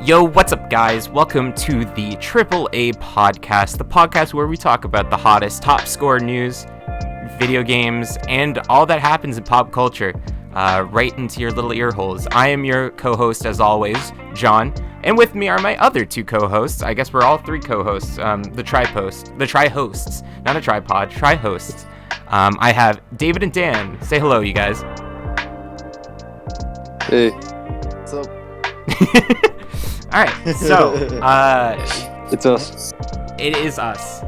Yo, what's up, guys? Welcome to the AAA podcast, the podcast where we talk about the hottest top score news, video games, and all that happens in pop culture, right into your little ear holes. I am your co-host, as always, John, and with me are my other two co-hosts. I guess we're all three co-hosts, the tri-hosts, not a tripod, tri-hosts. I have David and Dan. Say hello, you guys. Hey. What's up? All right, so it's us. It is us.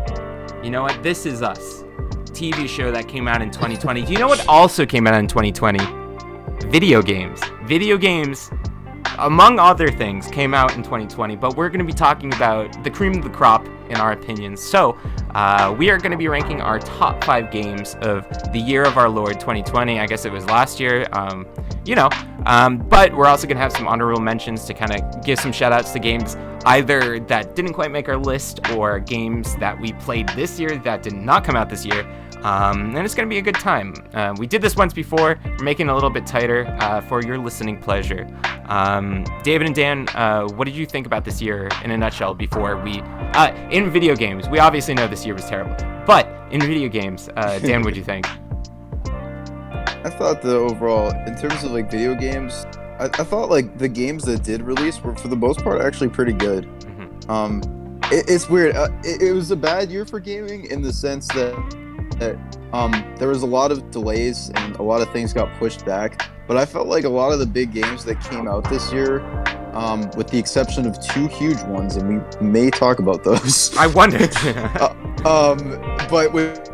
You know what? This is us. TV show that came out in 2020. Do you know what also came out in 2020? Video games. Video games, among other things, came out in 2020. But we're going to be talking about the cream of the crop, in our opinions. So we are going to be ranking our top 5 games of the year of our Lord 2020. I guess it was last year. But we're also going to have some honorable mentions to kind of give some shout outs to games either that didn't quite make our list or games that we played this year that did not come out this year. And it's going to be a good time. We did this once before. We're making it a little bit tighter for your listening pleasure. David and Dan, what did you think about this year in a nutshell before we... in video games, we obviously know this year was terrible. But in video games, Dan, what did you think? I thought the overall, in terms of like video games, I thought like the games that did release were for the most part actually pretty good. Mm-hmm. It's weird. It was a bad year for gaming in the sense that there was a lot of delays and a lot of things got pushed back. But I felt like a lot of the big games that came out this year, with the exception of 2 huge ones, and we may talk about those. I wondered. But with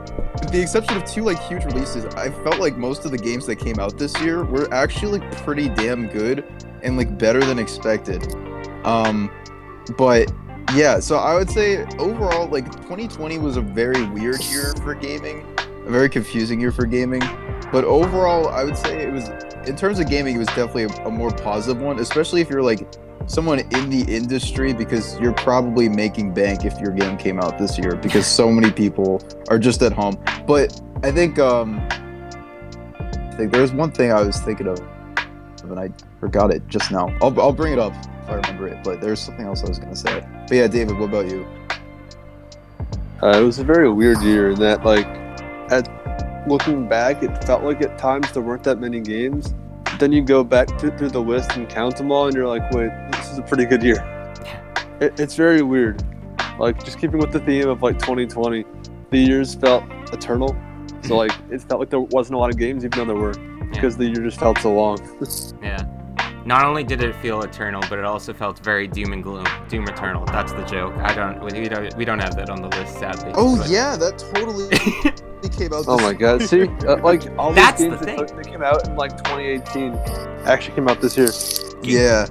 the exception of 2 like huge releases, I felt like most of the games that came out this year were actually like pretty damn good and like better than expected. But yeah, so I would say overall like 2020 was a very weird year for gaming, a very confusing year for gaming. But overall, I would say it was, in terms of gaming, it was definitely a more positive one, especially if you're like someone in the industry, because you're probably making bank if your game came out this year because so many people are just at home. But I think there's one thing I was thinking of and I forgot it just now. I'll bring it up if I remember it, but there's something else I was going to say. But yeah, David, what about you? It was a very weird year in that, like, looking back, it felt like at times there weren't that many games. Then you go back through the list and count them all, and you're like, wait, this is a pretty good year. It's very weird. Like, just keeping with the theme of, like, 2020, the years felt eternal. So, like, it felt like there wasn't a lot of games, even though there were, because the year just felt so long. Yeah. Not only did it feel eternal, but it also felt very doom and gloom. Doom Eternal. That's the joke. We don't have that on the list, sadly. Oh, but... yeah, that totally... came out. Oh my god! See, like all these That's games the thing. That came out in like 2018 actually came out this year. Yeah.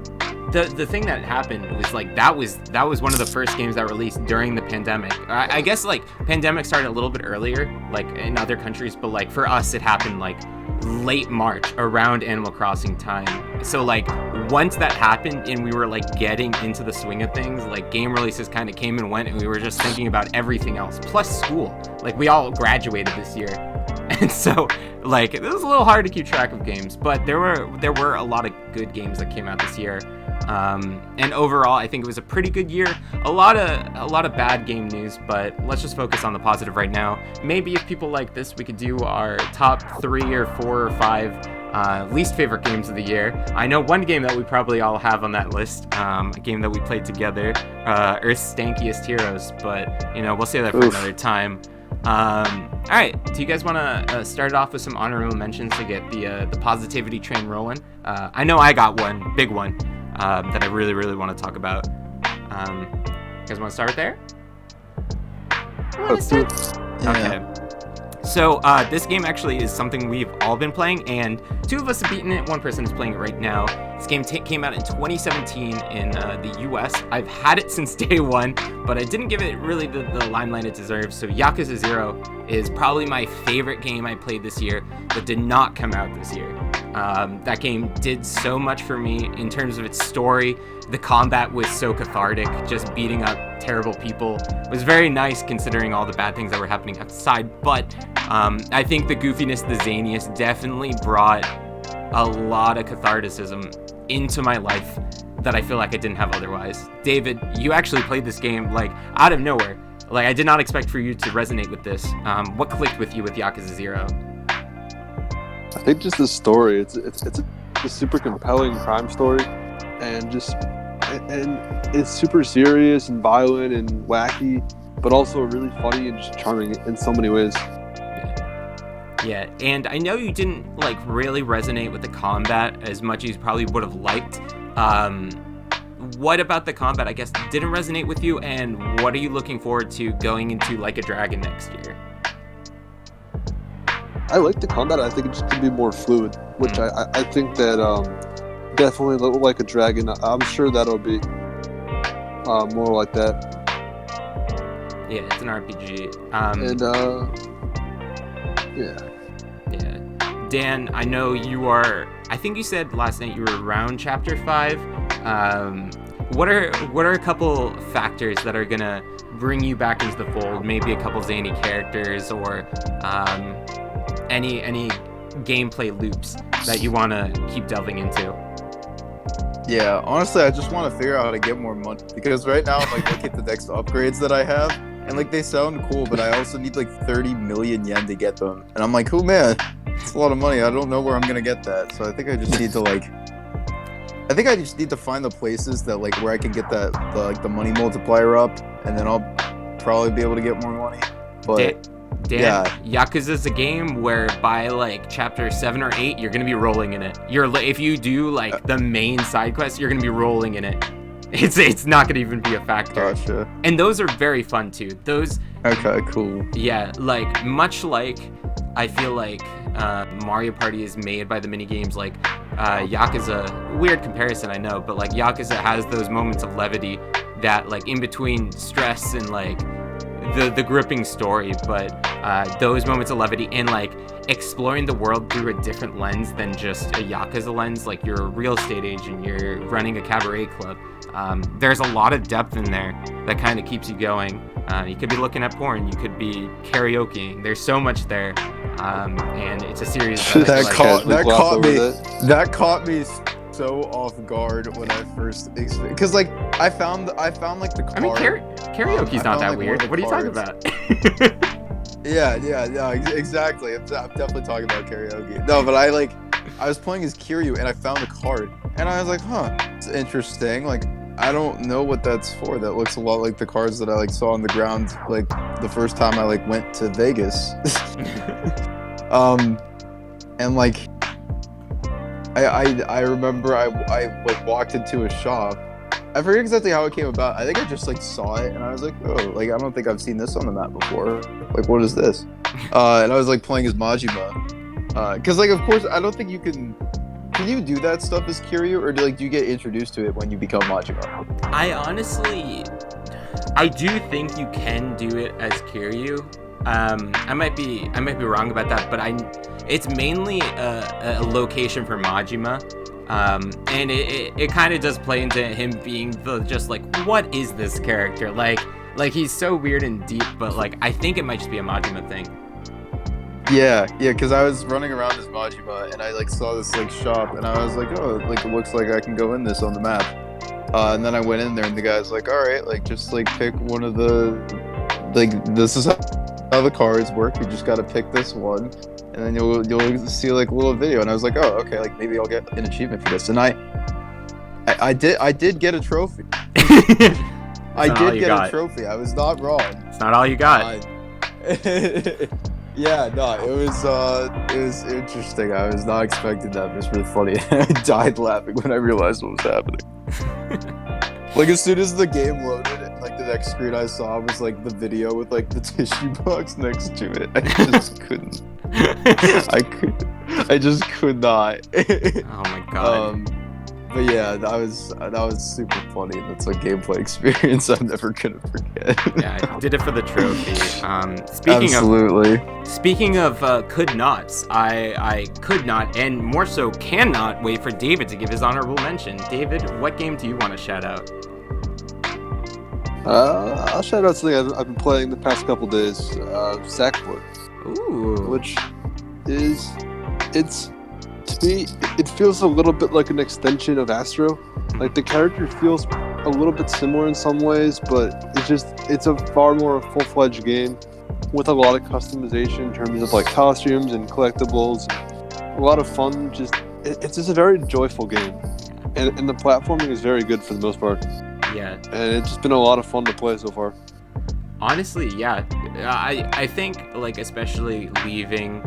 The thing that happened was like that was one of the first games that released during the pandemic. I guess like pandemic started a little bit earlier, like in other countries, but like for us it happened like late March around Animal Crossing time. So like once that happened and we were like getting into the swing of things, like game releases kind of came and went and we were just thinking about everything else plus school. Like we all graduated this year. And so like it was a little hard to keep track of games, but there were a lot of good games that came out this year. And overall, I think it was a pretty good year. A lot of bad game news, but let's just focus on the positive right now. Maybe if people like this, we could do our top 3 or 4 or 5 least favorite games of the year. I know one game that we probably all have on that list, a game that we played together, Earth's Stankiest Heroes, but you know, we'll save that for another time. All right, do you guys want to start off with some honorable mentions to get the positivity train rolling? I know I got one, big one. That I really, really want to talk about. You guys want to start there? Let's do it. Okay. So this game actually is something we've all been playing, and 2 of us have beaten it. 1 person is playing it right now. This game came out in 2017 in the US. I've had it since day 1, but I didn't give it really the limelight it deserves. So Yakuza Zero is probably my favorite game I played this year that did not come out this year. That game did so much for me in terms of its story. The combat was so cathartic, just beating up terrible people. It was very nice considering all the bad things that were happening outside, but I think the goofiness, the zaniness definitely brought a lot of catharticism into my life that I feel like I didn't have otherwise. David, you actually played this game like out of nowhere. Like, I did not expect for you to resonate with this. What clicked with you with Yakuza 0? I think just the story. It's a super compelling crime story, and it's super serious and violent and wacky, but also really funny and just charming in so many ways. Yeah, and I know you didn't like really resonate with the combat as much as you probably would have liked. What about the combat, I guess, didn't resonate with you, and what are you looking forward to going into Like a Dragon next year? I like the combat. I think it just could be more fluid, which I think that definitely Like a Dragon. I'm sure that'll be more like that. Yeah, it's an RPG. Yeah. Dan, I know you are. I think you said last night you were around Chapter 5. What are a couple factors that are gonna bring you back into the fold? Maybe a couple zany characters, or any gameplay loops that you want to keep delving into? Yeah, honestly, I just want to figure out how to get more money, because right now I'm like looking at the next upgrades that I have, and like they sound cool, but I also need like 30 million yen to get them, and I'm like, oh man, it's a lot of money. I don't know where I'm gonna get that, so I think I just need to find the places that like where I can get the money multiplier up, and then I'll probably be able to get more money. But Dan, yeah, Yakuza is a game where by like chapter 7 or 8, you're gonna be rolling in it. If you do like the main side quest, you're gonna be rolling in it. It's not gonna even be a factor. Gotcha. And those are very fun too. Those. Okay, cool. Yeah, like much like I feel like Mario Party is made by the mini games. Like Yakuza, weird comparison, I know, but like Yakuza has those moments of levity that like in between stress and like the gripping story, but those moments of levity and like exploring the world through a different lens than just a Yakuza lens. Like you're a real estate agent, you're running a cabaret club. There's a lot of depth in there that kind of keeps you going. You could be looking at porn, you could be karaokeing. There's so much there, and it's a series that caught me so off guard when I first because like I found like the card. I mean, karaoke's not that weird. What are you talking about? Yeah, exactly. I'm definitely talking about karaoke. No, but I was playing as Kiryu and I found the card and I was like, huh, it's interesting. Like, I don't know what that's for. That looks a lot like the cards that I like saw on the ground like the first time I like went to Vegas. And like I remember I like walked into a shop. I forget exactly how it came about. I think I just like saw it and I was like, oh, like I don't think I've seen this on the map before. Like, what is this? And I was like playing as Majima. Because like of course I don't think you can you do that stuff as Kiryu, or do you get introduced to it when you become Majima? I do think you can do it as Kiryu. I might be wrong about that, but it's mainly a location for Majima. And it kind of does play into him being just like, what is this character? Like he's so weird and deep, but like I think it might just be a Majima thing. Yeah, because I was running around as Majima and I like saw this like shop and I was like, oh, like it looks like I can go in this on the map. And then I went in there and the guy's like, all right, like just like pick one of the, like this is how the cards work. You just got to pick this one, and then you'll see like a little video. And I was like, oh, okay, like maybe I'll get an achievement for this. And I did get a trophy. I did get a trophy. I was not wrong. It's not all you got. Yeah, no, it was interesting. I was not expecting that. It was really funny. I died laughing when I realized what was happening. Like as soon as the game loaded, like the next screen I saw was like the video with like the tissue box next to it. I just couldn't. I just could not. Oh my god. But yeah, that was super funny. That's a gameplay experience I'm never gonna forget. Yeah, I did it for the trophy. Speaking of could nots, I could not, and more so cannot wait for David to give his honorable mention. David, what game do you want to shout out? I'll shout out something I've been playing the past couple days, Sackboy. Ooh. Which is, to me, it feels a little bit like an extension of Astro, Like the character feels a little bit similar in some ways, but it's a far more full-fledged game with a lot of customization in terms of like costumes and collectibles. A lot of fun. It's just a very joyful game, and the platforming is very good for the most part. Yeah. And it's just been a lot of fun to play so far. Honestly, yeah. I think like especially leaving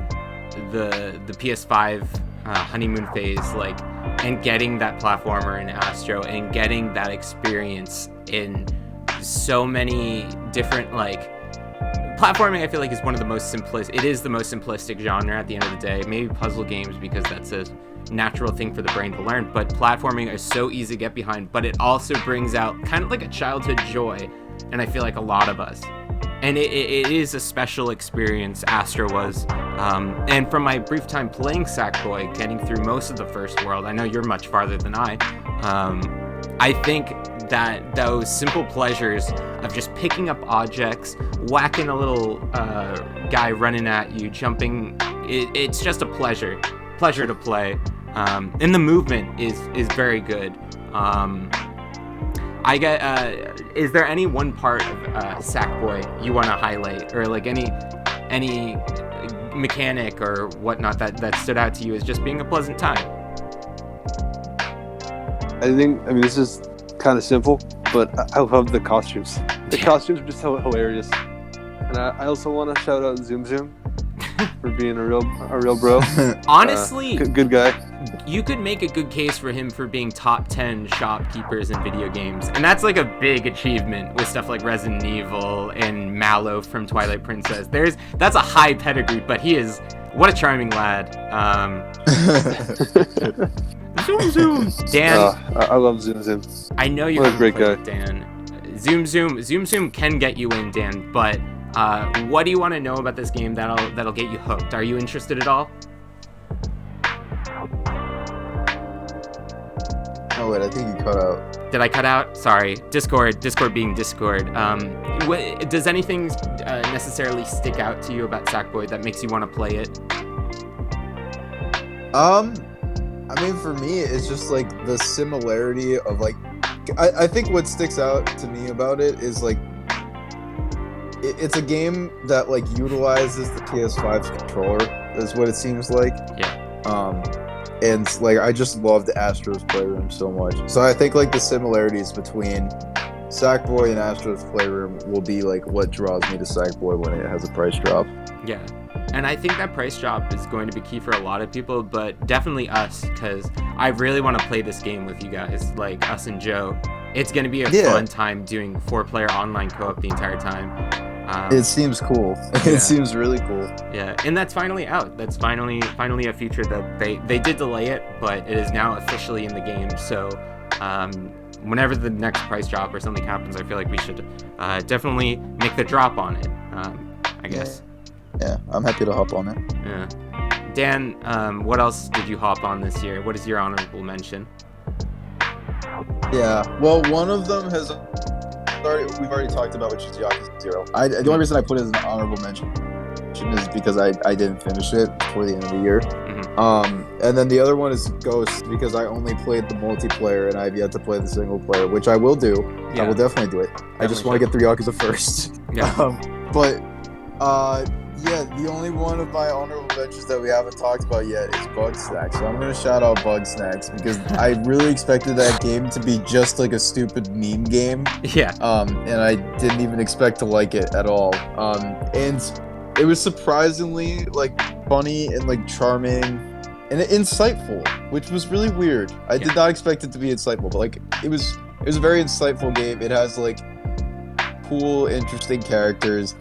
the PS5 honeymoon phase, like, and getting that platformer in Astro and getting that experience in so many different, like, platforming I feel like is one of the most it is the most simplistic genre at the end of the day. Maybe puzzle games because that's a natural thing for the brain to learn, but platforming is so easy to get behind, but it also brings out kind of like a childhood joy, and I feel like a lot of us. And it is a special experience, Astro was. And from my brief time playing Sackboy, getting through most of the first world, I know you're much farther than I think that those simple pleasures of just picking up objects, whacking a little guy running at you, jumping, it's just a pleasure to play. And the movement is very good. I get. Is there any one part of Sackboy you want to highlight, or like any mechanic or whatnot that stood out to you as just being a pleasant time? I mean, this is kind of simple, but I love the costumes. The costumes are just so hilarious. And I also want to shout out Zoom Zoom for being a real bro. Honestly, good guy. You could make a good case for him for being top 10 shopkeepers in video games, and that's like a big achievement with stuff like Resident Evil and Mallow from Twilight Princess. That's a high pedigree, but he is, what a charming lad. Zoom Zoom. Dan, I love Zoom Zoom. I know you're what a great guy, Dan. Zoom Zoom can get you in, Dan, but what do you want to know about this game that'll get you hooked? Are you interested at all? Oh wait, I think you cut out. Did I cut out? Sorry. Discord being Discord. Does anything necessarily stick out to you about Sackboy that makes you want to play it? I mean, for me, it's just like the similarity of like, I think what sticks out to me about it is like, it's a game that like utilizes the PS5's controller, is what it seems like. Yeah. And like I just loved Astro's Playroom so much. So I think like the similarities between Sackboy and Astro's Playroom will be like what draws me to Sackboy when it has a price drop. Yeah. And I think that price drop is going to be key for a lot of people, but definitely us, because I really want to play this game with you guys, like us and Joe. It's going to be a fun time doing 4-player online co-op the entire time. It seems cool. It seems really cool. Yeah, and that's finally out. That's finally a feature that they did delay it, but it is now officially in the game. So whenever the next price drop or something happens, I feel like we should definitely make the drop on it, I guess. Yeah, I'm happy to hop on it. Yeah. Dan, what else did you hop on this year? What is your honorable mention? Yeah, well, one of them we've already talked about, which is Yakuza Zero. The only reason I put it as an honorable mention is because I didn't finish it before the end of the year. Mm-hmm. And then the other one is Ghost, because I only played the multiplayer and I've yet to play the single player, which I will do. Yeah. I will definitely do it. I just want to get through Yakuza first. Yeah. Yeah, the only one of my honorable mentions that we haven't talked about yet is Bugsnax. So I'm going to shout out Bugsnax because I really expected that game to be just like a stupid meme game. Yeah. And I didn't even expect to like it at all. And it was surprisingly like funny and like charming and insightful, which was really weird. I did not expect it to be insightful, but like it was a very insightful game. It has like cool, interesting characters.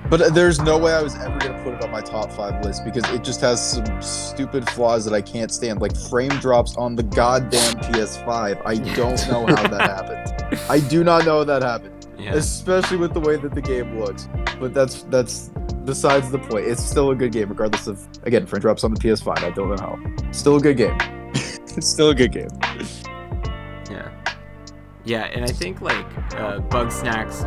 But there's no way I was ever going to put it on my top 5 list because it just has some stupid flaws that I can't stand. Like frame drops on the goddamn PS5. I don't know how that happened. I do not know how that happened. Yeah. Especially with the way that the game looks. But that's besides the point. It's still a good game regardless of, again, frame drops on the PS5. I don't know how. Still a good game. It's still a good game. Yeah, and I think like Bugsnax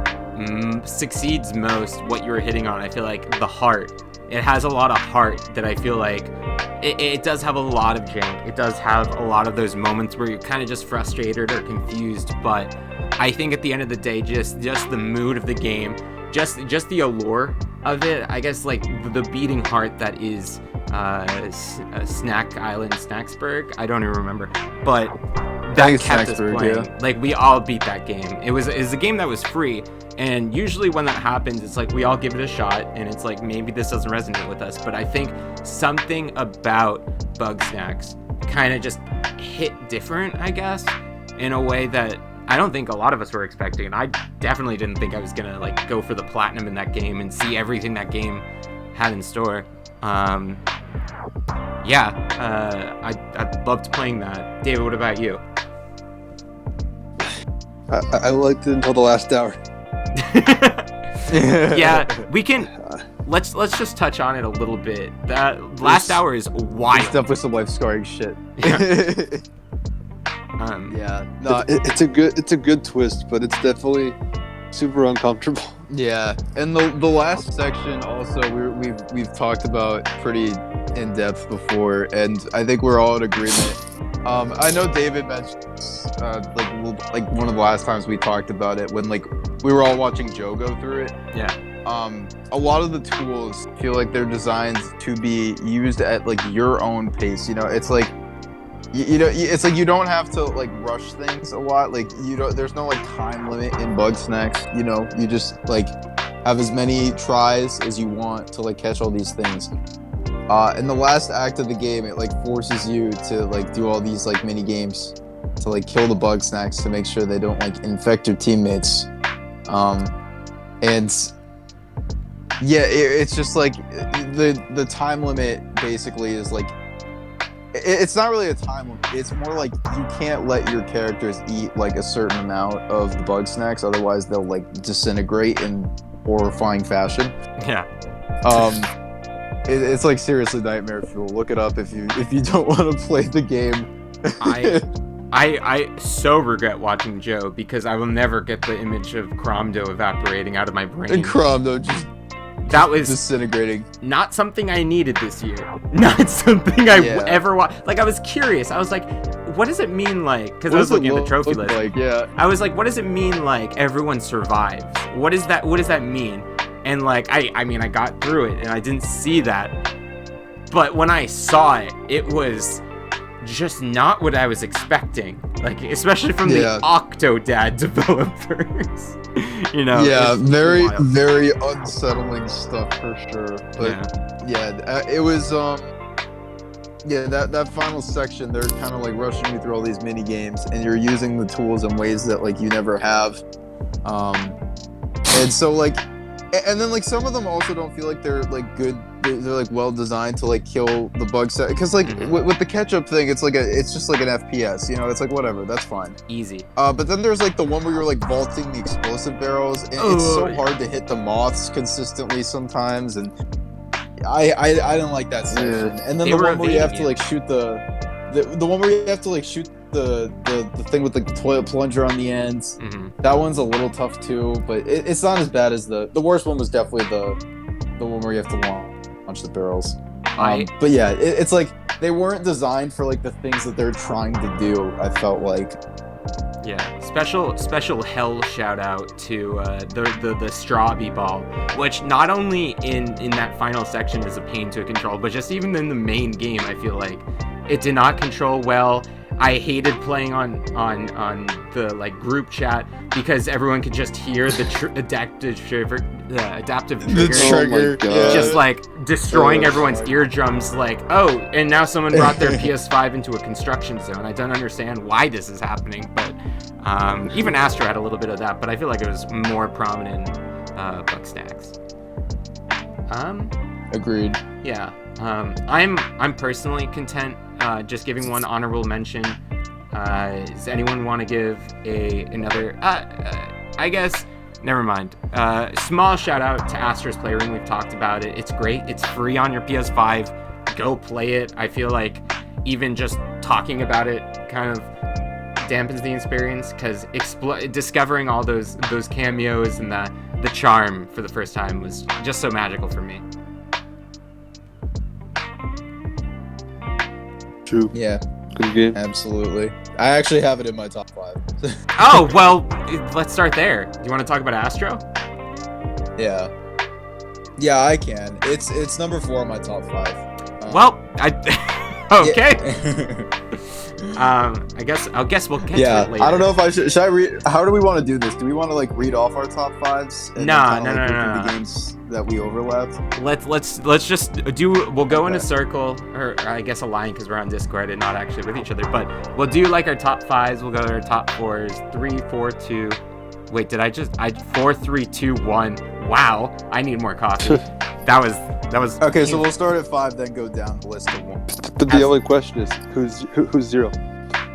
succeeds most what you were hitting on. I feel like the heart. It has a lot of heart that I feel like it does have a lot of jank. It does have a lot of those moments where you're kind of just frustrated or confused, but I think at the end of the day, just the mood of the game, just the allure of it, I guess, like the beating heart that is Snack Island, Snacksburg, I don't even remember, but that kept us playing. Yeah. Like, we all beat that game. It was a game that was free, and usually when that happens, it's like we all give it a shot, and it's like maybe this doesn't resonate with us, but I think something about Bugsnax kind of just hit different, I guess, in a way that I don't think a lot of us were expecting. I definitely didn't think I was gonna like go for the platinum in that game and see everything that game had in store. I loved playing that. David, what about you? I liked it until the last hour. Yeah, we can. Let's just touch on it a little bit. That last hour is wild. It's definitely some life scarring shit. It's a good twist, but it's definitely super uncomfortable. Yeah, and the last section also we've talked about pretty in depth before, and I think we're all in agreement. I know David mentioned like one of the last times we talked about it when like we were all watching Joe go through it. Yeah. A lot of the tools feel like they're designed to be used at like your own pace. You know, it's like it's like you don't have to like rush things a lot. Like there's no like time limit in Bugsnax. You know, you just like have as many tries as you want to like catch all these things. In the last act of the game, it like forces you to like do all these like mini games to like kill the Bugsnax to make sure they don't like infect your teammates. And yeah, it's just like the time limit basically is like it's not really a time limit. It's more like you can't let your characters eat like a certain amount of the Bugsnax, otherwise they'll like disintegrate in horrifying fashion. Yeah. It's like seriously nightmare fuel. Look it up if you don't want to play the game. I so regret watching Joe because I will never get the image of Cromdo evaporating out of my brain. And Cromdo just was disintegrating. Not something I needed this year. Not something I ever watched. Like, I was curious. I was like, what does it mean, like, because I was looking at the trophy list. Like, yeah. I was like, what does it mean, like, everyone survives? What does that mean? And like, I mean, I got through it and I didn't see that. But when I saw it, it was just not what I was expecting. Like, especially from the Octodad developers. You know? Yeah, very, very unsettling stuff for sure. But it was, that final section, they're kind of like rushing you through all these mini games and you're using the tools in ways that like you never have. And so like, and then like some of them also don't feel like they're like good. They're like well designed to like kill the bugs because like with the ketchup thing, it's just like an FPS. You know, it's like whatever, that's fine, easy. But then there's like the one where you're like vaulting the explosive barrels, and it's so hard to hit the moths consistently sometimes, and I didn't like that section. And then the one where you have to like shoot the one where you have to like shoot the thing with like the toilet plunger on the ends. That one's a little tough too, but it's not as bad as the worst one was definitely the one where you have to launch the barrels. But yeah, it's like they weren't designed for like the things that they're trying to do. I felt like. Yeah, special hell shout out to the Strawby Ball, which not only in that final section is a pain to control, but just even in the main game, I feel like it did not control well. I hated playing on the like group chat because everyone could just hear the adaptive trigger just like destroying everyone's eardrums. Like, oh, and now someone brought their PS5 into a construction zone. I don't understand why this is happening, but even Astro had a little bit of that, but I feel like it was more prominent Bugsnax. Agreed. Yeah. I'm personally content just giving one honorable mention. Does anyone want to give another? I guess. Never mind. Small shout out to Astro's Playroom. We've talked about it. It's great. It's free on your PS5. Go play it. I feel like even just talking about it kind of dampens the experience because discovering all those cameos and the charm for the first time was just so magical for me. True. Yeah, Good game. absolutely. I actually have it in my top 5. Oh, well, let's start there. Do you want to talk about Astro? Yeah. Yeah, I can. It's number 4 on my top 5. Well, okay. Yeah. I guess we'll get Yeah, to it later. I don't know if I should I read. How do we want to do this? Do we want to like read off our top 5s? And Nah, then kinda, no. go through the games that we overlapped. Let's just do. We'll go in a Okay. circle, or I guess a line because we're on Discord and not actually with each other. But we'll do like our top 5s. We'll go to our top 4s. 3, 4, 2. Wait, did I 4, 3, 2, 1? Wow, I need more coffee. That was. Okay, so we'll start at 5, then go down the list to 1. But the only question is, who's 0?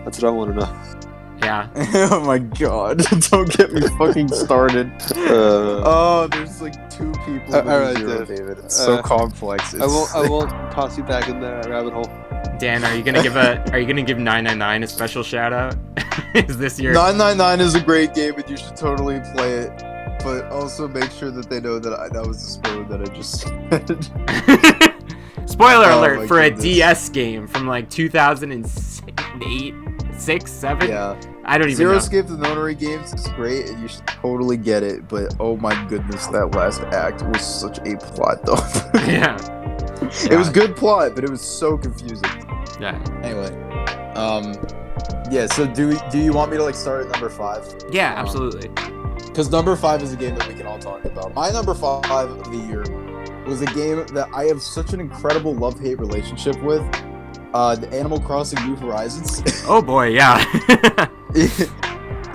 That's what I want to know. Yeah. Oh my god! Don't get me fucking started. Oh, there's like 2 people. With alright, 0, David. It's so complex. I won't toss you back in that rabbit hole. Dan, are you gonna give 999 a special shout out? Is this your 999 is a great game, and you should totally play it. But also make sure that they know that that was the spoiler that I just said. Spoiler Oh alert my for goodness. a DS game from like 2008, 6, 7? Yeah. I don't even Zero know. Escape the Notary Games is great, and you should totally get it. But oh my goodness, that last act was such a plot dump. Yeah. It was good plot, but it was so confusing. Yeah. Anyway, yeah. So do you want me to like start at number 5? Yeah, absolutely. Because number 5 is a game that we can all talk about. My number 5 of the year was a game that I have such an incredible love-hate relationship with. The Animal Crossing New Horizons. Oh boy, yeah.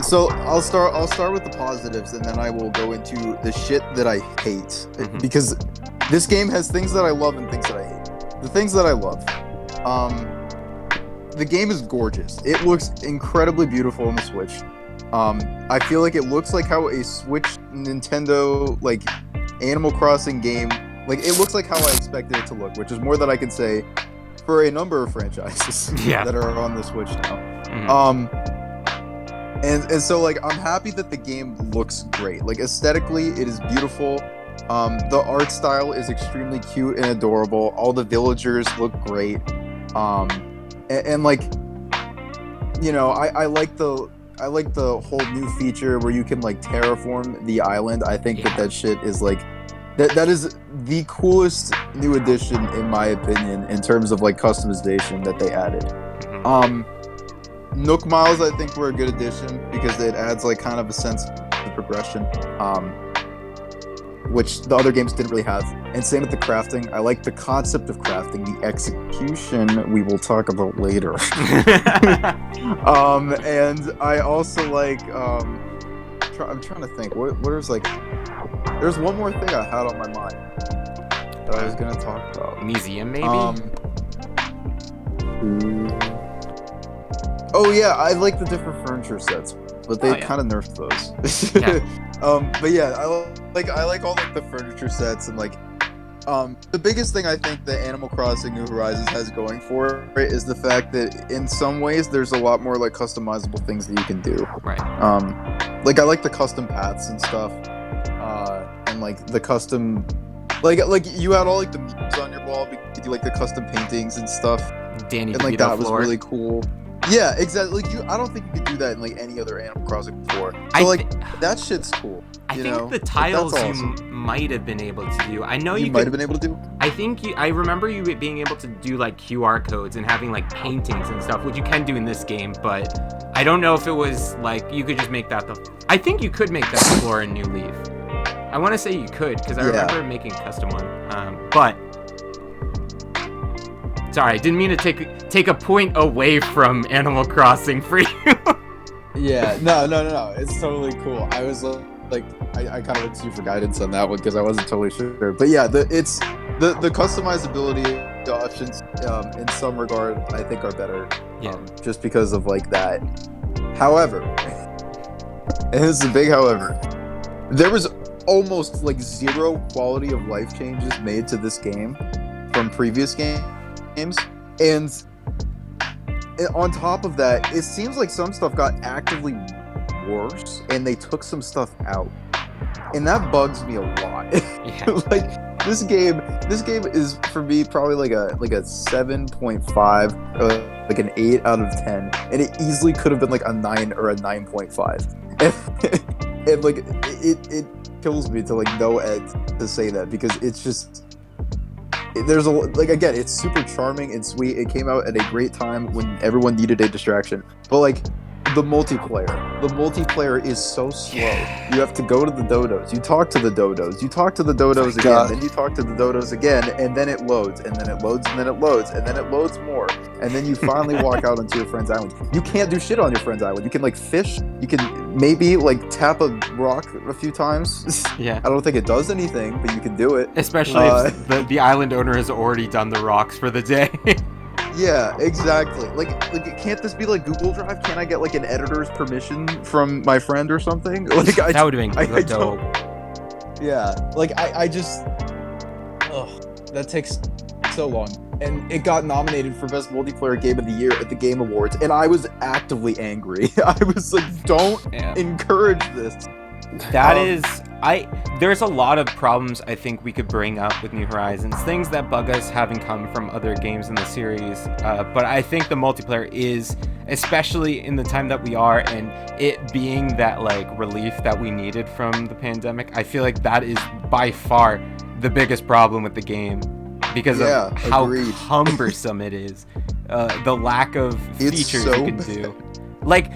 So I'll start with the positives, and then I will go into the shit that I hate. Mhm. Because this game has things that I love and things that I hate. The things that I love. The game is gorgeous. It looks incredibly beautiful on the Switch. I feel like it looks like how a Switch Nintendo like Animal Crossing game, like it looks like how I expected it to look, which is more than I can say for a number of franchises Yeah. that are on the Switch now. Mhm. And so like I'm happy that the game looks great. Like aesthetically, it is beautiful. The art style is extremely cute and adorable. All the villagers look great. And like, you know, I like the whole new feature where you can like terraform the island. I think Yeah. that shit is like that is the coolest new addition in my opinion in terms of like customization that they added. Mhm. Nook Miles I think were a good addition because it adds like kind of a sense of progression, which the other games didn't really have. And same with the crafting. I like the concept of crafting. The execution we will talk about later. And I also like I'm trying to think what is like there's one more thing I had on my mind that I was gonna talk about. Museum maybe? Oh yeah, I like the different furniture sets, but they Oh, yeah. kind of nerfed those. Yeah. But yeah, I like all like the furniture sets and like the biggest thing I think that Animal Crossing New Horizons has going for it is the fact that in some ways there's a lot more like customizable things that you can do. Right. Like I like the custom paths and stuff, and like the custom, like you had all like the memes on your wall. You could do like the custom paintings and stuff, Danny and like DeVito that was floor. really cool. Yeah, exactly. Like I don't think you could do that in like any other Animal Crossing before. So I like that shit's cool. I you think know? the Like, tiles that's you awesome. might have been able to do. I know You you might could. have been able to do. I remember you being able to do like QR codes and having like paintings and stuff, which you can do in this game, but I don't know if it was like you could just make that I think you could make that the floor in New Leaf. I want to say you could because I Yeah. remember making a custom one. But sorry, I didn't mean to take a point away from Animal Crossing for you. Yeah, no. It's totally cool. I was like, I kind of looked to you for guidance on that one because I wasn't totally sure. But yeah, the customizability the options in some regard I think are better. Yeah. Just because of like that. However, and this is a big however, there was almost like 0 quality of life changes made to this game from previous games, and on top of that, it seems like some stuff got actively worse, and they took some stuff out, and that bugs me a lot. Yeah. Like this game is for me probably like a 7.5 or like an 8 out of 10, and it easily could have been like a 9 or a 9.5. And like it kills me to like no end to say that, because it's just there's a like, again, it's super charming and sweet. It came out at a great time when everyone needed a distraction, but like the multiplayer is so slow. You have to go to the dodos, you talk to the dodos, you talk to the dodos again, then you talk to the dodos again, and then it loads, and then it loads, and then it loads, and then it loads more, and then you finally walk out onto your friend's island. You can't do shit on your friend's island. You can like fish, you can maybe like tap a rock a few times. Yeah. I don't think it does anything, but you can do it. Especially if the island owner has already done the rocks for the day. Yeah, exactly. Like, can't this be like Google Drive? Can't I get like an editor's permission from my friend or something? Like, that would have been dope. Yeah, like I just, that takes so long. And it got nominated for Best Multiplayer Game of the Year at the Game Awards, and I was actively angry. I was like, don't encourage this. There's a lot of problems I think we could bring up with New Horizons, things that bug us having come from other games in the series, but I think the multiplayer is, especially in the time that we are, and it being that like relief that we needed from the pandemic, I feel like that is by far the biggest problem with the game, because of how cumbersome it is, the lack of features you can do. Like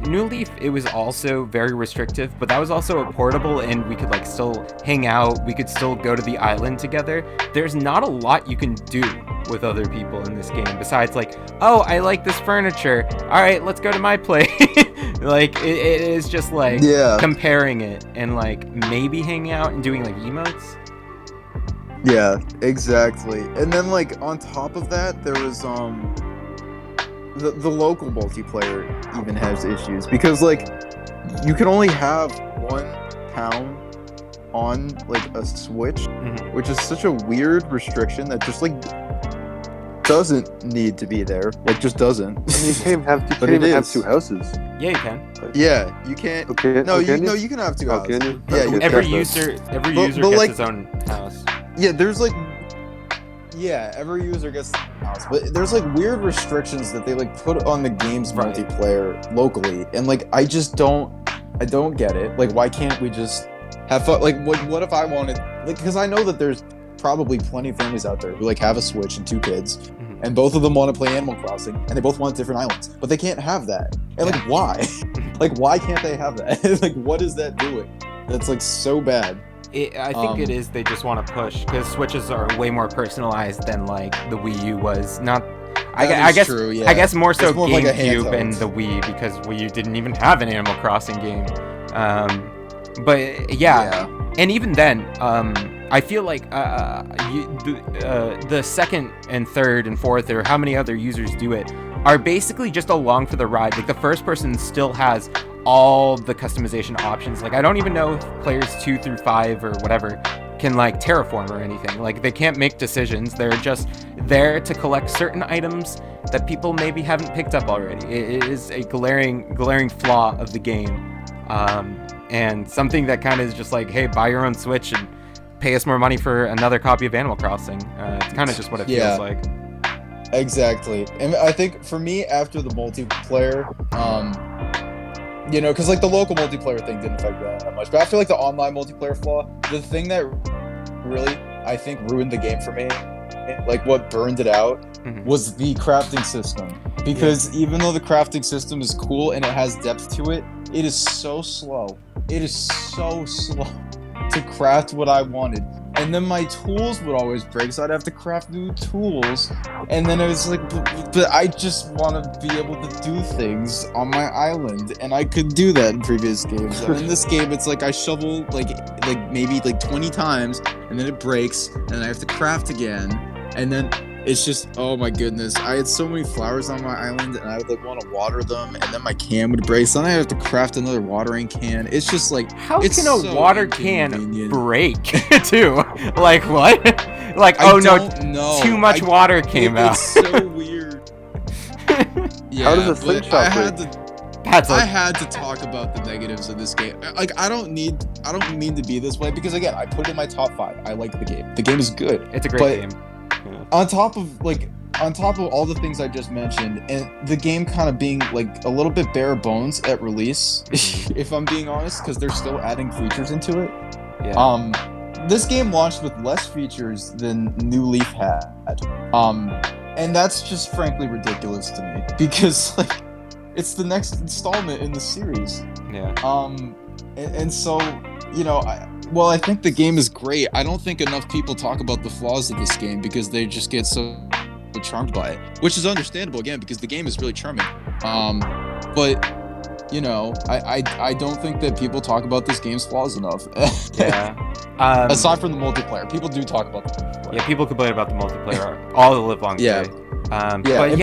New Leaf, it was also very restrictive, but that was also a portable, and we could like still hang out, we could still go to the island together. There's not a lot you can do with other people in this game besides like, oh, I like this furniture, all right, let's go to my place. Like it is just like comparing it and like maybe hanging out and doing like emotes. Yeah, exactly. And then like on top of that, there was the local multiplayer even has issues, because like you can only have one town on like a Switch, which is such a weird restriction that just like doesn't need to be there. Like just doesn't. And you can't have two houses. Yeah, you can. Yeah, you can't. Okay. You can have two houses. Can you? Yeah, every user gets like, his own house. Yeah, there's like. Yeah, every user gets the house, but there's like weird restrictions that they like put on the game's multiplayer locally, and like I don't get it. Like, why can't we just have fun? Like, what if I wanted? Like, because I know that there's probably plenty of families out there who like have a Switch and 2 kids, and both of them want to play Animal Crossing, and they both want different islands, but they can't have that. And like, why? Like, why can't they have that? Like, what is that doing? That's like so bad. I think it is they just want to push, because Switches are way more personalized than like the Wii U was. I guess true, yeah. I guess more so GameCube like and the Wii, because Wii U didn't even have an Animal Crossing game. But yeah, and even then, I feel like the second and third and fourth, or how many other users do it, are basically just along for the ride. Like the first person still has all the customization options. Like I don't even know if players 2 through 5 or whatever can like terraform or anything. Like they can't make decisions. They're just there to collect certain items that people maybe haven't picked up already. It is a glaring flaw of the game, and something that kind of is just like, hey, buy your own Switch and pay us more money for another copy of Animal Crossing. It's kind of just what it feels like. Exactly. And I think for me, after the multiplayer, you know, because like the local multiplayer thing didn't affect that much, but after like the online multiplayer flaw, the thing that really I think ruined the game for me, like what burned it out, was the crafting system. Because even though the crafting system is cool and it has depth to it, it is so slow. It is so slow to craft what I wanted. And then my tools would always break, so I'd have to craft new tools. And then it was like, but I just want to be able to do things on my island, and I could do that in previous games. And in this game, it's like I shovel like maybe like 20 times, and then it breaks, and then I have to craft again, and then it's just, oh my goodness. I had so many flowers on my island, and I would like want to water them, and then my can would break, so then I have to craft another watering can. It's just like, how can a water can break too? Like what? Like, oh no, too much water came out. It's so weird. Yeah, how does a slingshot break? I had to talk about the negatives of this game. Like, I don't mean to be this way, because again, I put it in my top 5. I like the game. The game is good. It's a great game. Yeah. On top of all the things I just mentioned, and the game kind of being like a little bit bare bones at release, if I'm being honest, because they're still adding features into it. Yeah. This game launched with less features than New Leaf had. And that's just frankly ridiculous to me, because like it's the next installment in the series. Yeah. And so, you know, I think the game is great. I don't think enough people talk about the flaws of this game because they just get so charmed by it, which is understandable, again, because the game is really charming. But you know, I don't think that people talk about this game's flaws enough. Yeah. Aside from the multiplayer, people do talk about the multiplayer. Yeah, people complain about the multiplayer all the live long day.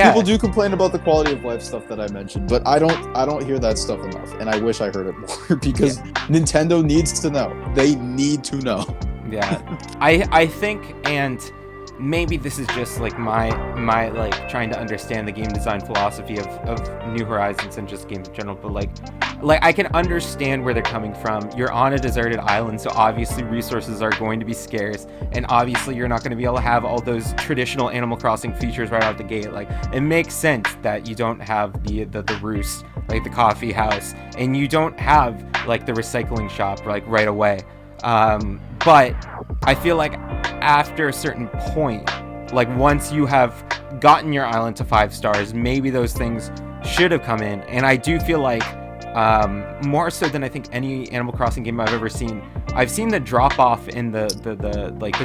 People do complain about the quality of life stuff that I mentioned, but I don't hear that stuff enough, and I wish I heard it more, because Nintendo needs to know. They need to know. Yeah. I think, and maybe this is just like my like trying to understand the game design philosophy of New Horizons and just games in general, but like I can understand where they're coming from. You're on a deserted island, so obviously resources are going to be scarce, and obviously you're not going to be able to have all those traditional Animal Crossing features right out the gate. Like, it makes sense that you don't have the roost, like the coffee house, and you don't have like the recycling shop like right away. But I feel like after a certain point, like once you have gotten your island to 5 stars, maybe those things should have come in. And I do feel like more so than I think any Animal Crossing game I've ever seen, I've seen the drop off in the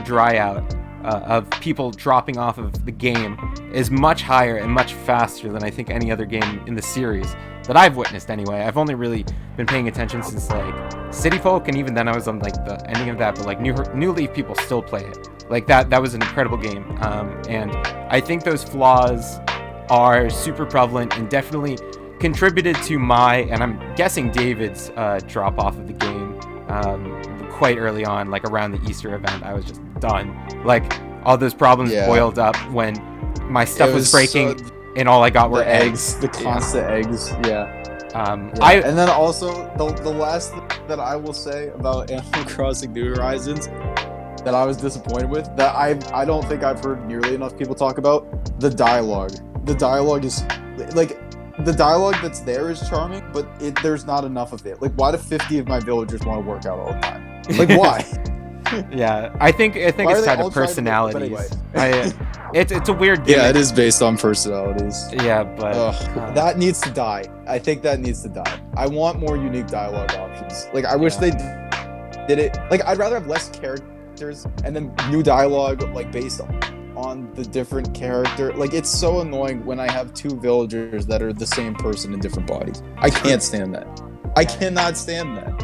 dry out of people dropping off of the game is much higher and much faster than I think any other game in the series that I've witnessed anyway. I've only really been paying attention since like City Folk, and even then I was on like the ending of that, but like New Leaf people still play it. Like that was an incredible game. And I think those flaws are super prevalent and definitely contributed to my, and I'm guessing David's drop off of the game quite early on, like around the Easter event. I was just done. Like all those problems boiled up when my stuff was breaking and all I got were eggs. The constant eggs. Yeah. And then also the last thing that I will say about Animal Crossing New Horizons that I was disappointed with, that I don't think I've heard nearly enough people talk about, the dialogue. The dialogue is like, the dialogue that's there is charming, but there's not enough of it. Like, why do 50 of my villagers want to work out all the time? Like, why? Yeah, I think it's kind of personalities. It's a weird game. Yeah, it is based on personalities. Yeah, but that needs to die. I think that needs to die. I want more unique dialogue options. Like, I wish they did it. Like, I'd rather have less characters and then new dialogue, like, based on the different character. Like, it's so annoying when I have 2 villagers that are the same person in different bodies. I can't stand that. I cannot stand that.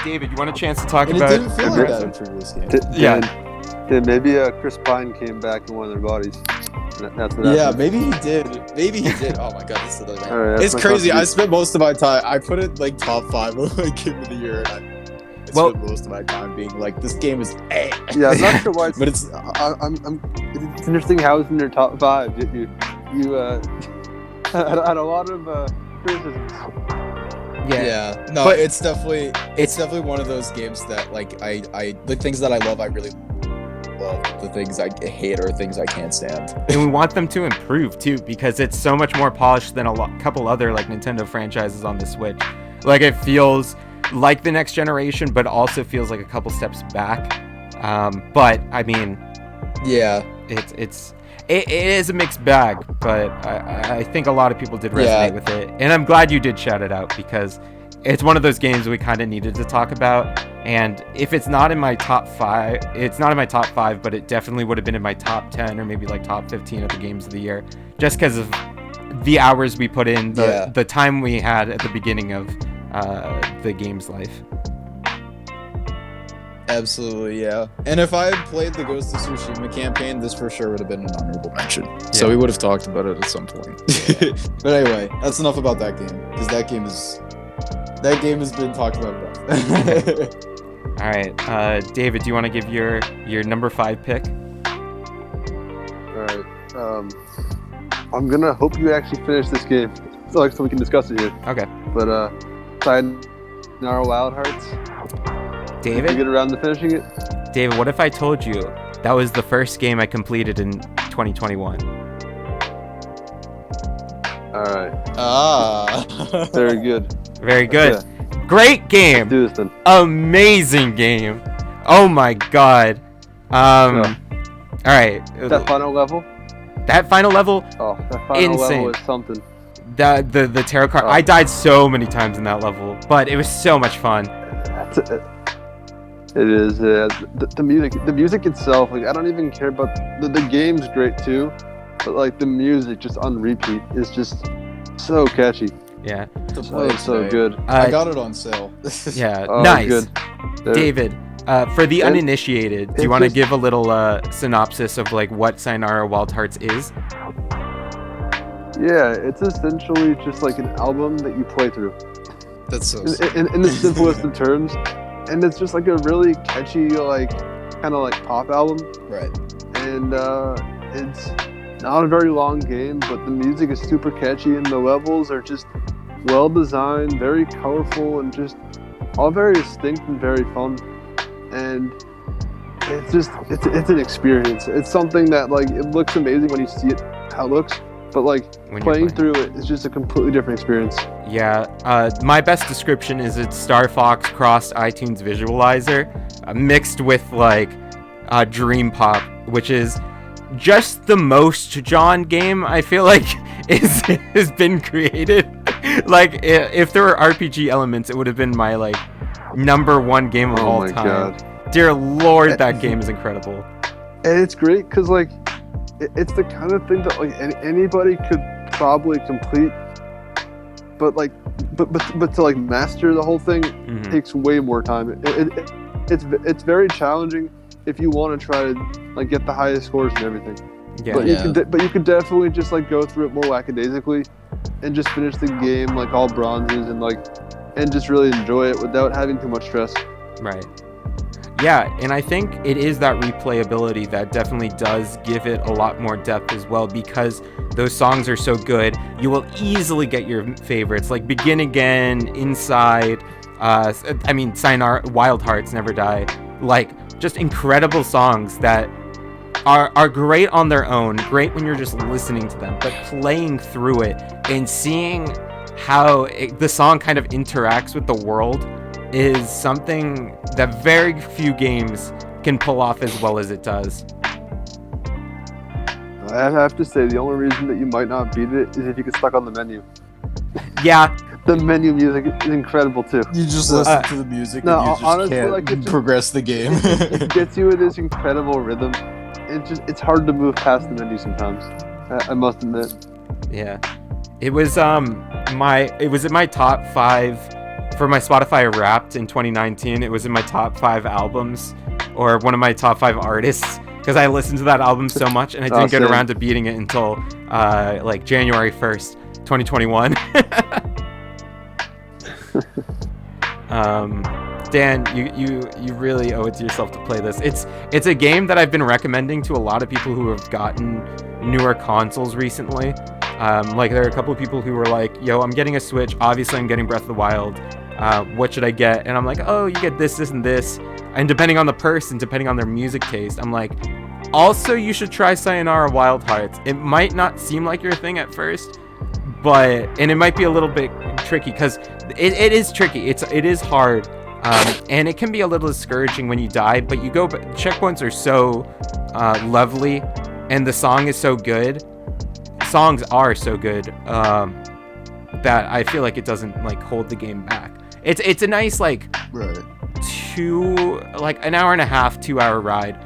David, you want a chance to talk about? It didn't feel like that in previous games. Maybe Chris Pine came back in one of their bodies. That's what happened. Maybe he did. Oh my god, this is another man. Right, it's crazy. I spent most of my time. I put it like top 5 of my game of the year, and I spent most of my time being like, this game is A. Yeah, I'm not sure why. But it's it's interesting how it's in your top 5. You had a lot of criticisms. Yeah. No, but it's definitely one of those games that like I the things that I love, I really love. The things I hate are things I can't stand. And we want them to improve too, because it's so much more polished than a couple other like Nintendo franchises on the Switch. Like, it feels like the next generation, but also feels like a couple steps back. But I mean, yeah, it is a mixed bag, but I think a lot of people did resonate with it, and I'm glad you did shout it out, because it's one of those games we kind of needed to talk about. And if it's not in my top 5, it's not in my top 5, but it definitely would have been in my top 10 or maybe like top 15 of the games of the year, just because of the hours we put in, the time we had at the beginning of the game's life. Absolutely, yeah. And if I had played the Ghost of Tsushima campaign, this for sure would have been an honorable mention. Yeah. So we would have talked about it at some point. But anyway, that's enough about that game, because that game has been talked about enough. All right, David, do you want to give your number 5 pick? All right. I'm gonna hope you actually finish this game. so we can discuss it here. Okay. But Sayonara Wild Hearts. Did you David? get around to finishing it? David, what if I told you that was the first game I completed in 2021? All right. Ah. Very good. Very good. Yeah. Great game. Let's do this then. Amazing game. Oh my god. All right. That final level? That final level, Oh, that final Insane. level is something. the tarot card. Oh. I died so many times in that level, but it was so much fun. That's it. It is. The music itself. Like I don't even care about the game's great too, but like the music just on repeat is just so catchy. Yeah. So good. I got it on sale. Yeah. Oh, Nice. good. There. David, for the And uninitiated, do it's you want to just- give a little synopsis of like what Sayonara Wild Hearts is? Yeah, it's essentially just like an album that you play through. That's so. In the simplest of terms, and it's just like a really catchy, like kind of like pop album. Right. And it's not a very long game, but the music is super catchy, and the levels are just well designed, very colorful, and just all very distinct and very fun. And it's just it's an experience. It's something that like it looks amazing when you see it how it looks, but like When you're playing through it is just a completely different experience. Yeah, my best description is it's Star Fox crossed iTunes Visualizer mixed with like Dream Pop, which is just the most John game I feel like has been created. Like if there were RPG elements, it would have been my like #1 game of all my time. God. Dear Lord, that game is incredible. And it's great because like it's the kind of thing that like anybody could probably complete, but like but to like master the whole thing Mhm. takes way more time. It's very challenging if you want to try to like get the highest scores and everything. Yeah. But Yeah. you could definitely just like go through it more lackadaisically and just finish the game like all bronzes and just really enjoy it without having too much stress. Right. Yeah, and I think it is that replayability that definitely does give it a lot more depth as well, because those songs are so good. You will easily get your favorites, like Begin Again, Inside, Sayonara, Wild Hearts, Never Die. Like, just incredible songs that are great on their own, great when you're just listening to them, but playing through it and seeing how the song kind of interacts with the world is something that very few games can pull off as well as it does. I have to say the only reason that you might not beat it is if you get stuck on the menu. Yeah, The menu music is incredible too. You just listen to the music no, and you just honestly, can't like, it just- progress the game. It gets you in this incredible rhythm. It's hard to move past the menu sometimes. I must admit. yeah. It was in my top 5 for my Spotify Wrapped in 2019. It was in my top 5 albums, or one of my top 5 artists, because I listened to that album so much, and I didn't get same. around to beating it until like January 1st, 2021. Dan, you really owe it to yourself to play this. It's a game that I've been recommending to a lot of people who have gotten newer consoles recently. Like there are a couple of people who were like, yo, I'm getting a Switch, obviously I'm getting Breath of the Wild, what should I get? And I'm like, oh, you get this and this, and depending on the person, depending on their music taste, I'm like, also you should try Sayonara Wild Hearts. It might not seem like your thing at first, and it might be a little bit tricky, because it is tricky, it is hard, and it can be a little discouraging when you die, but checkpoints are so lovely, and the song is so good. Songs are so good that I feel like it doesn't like hold the game back. It's a nice like Right. an hour and a half, 2 hour ride.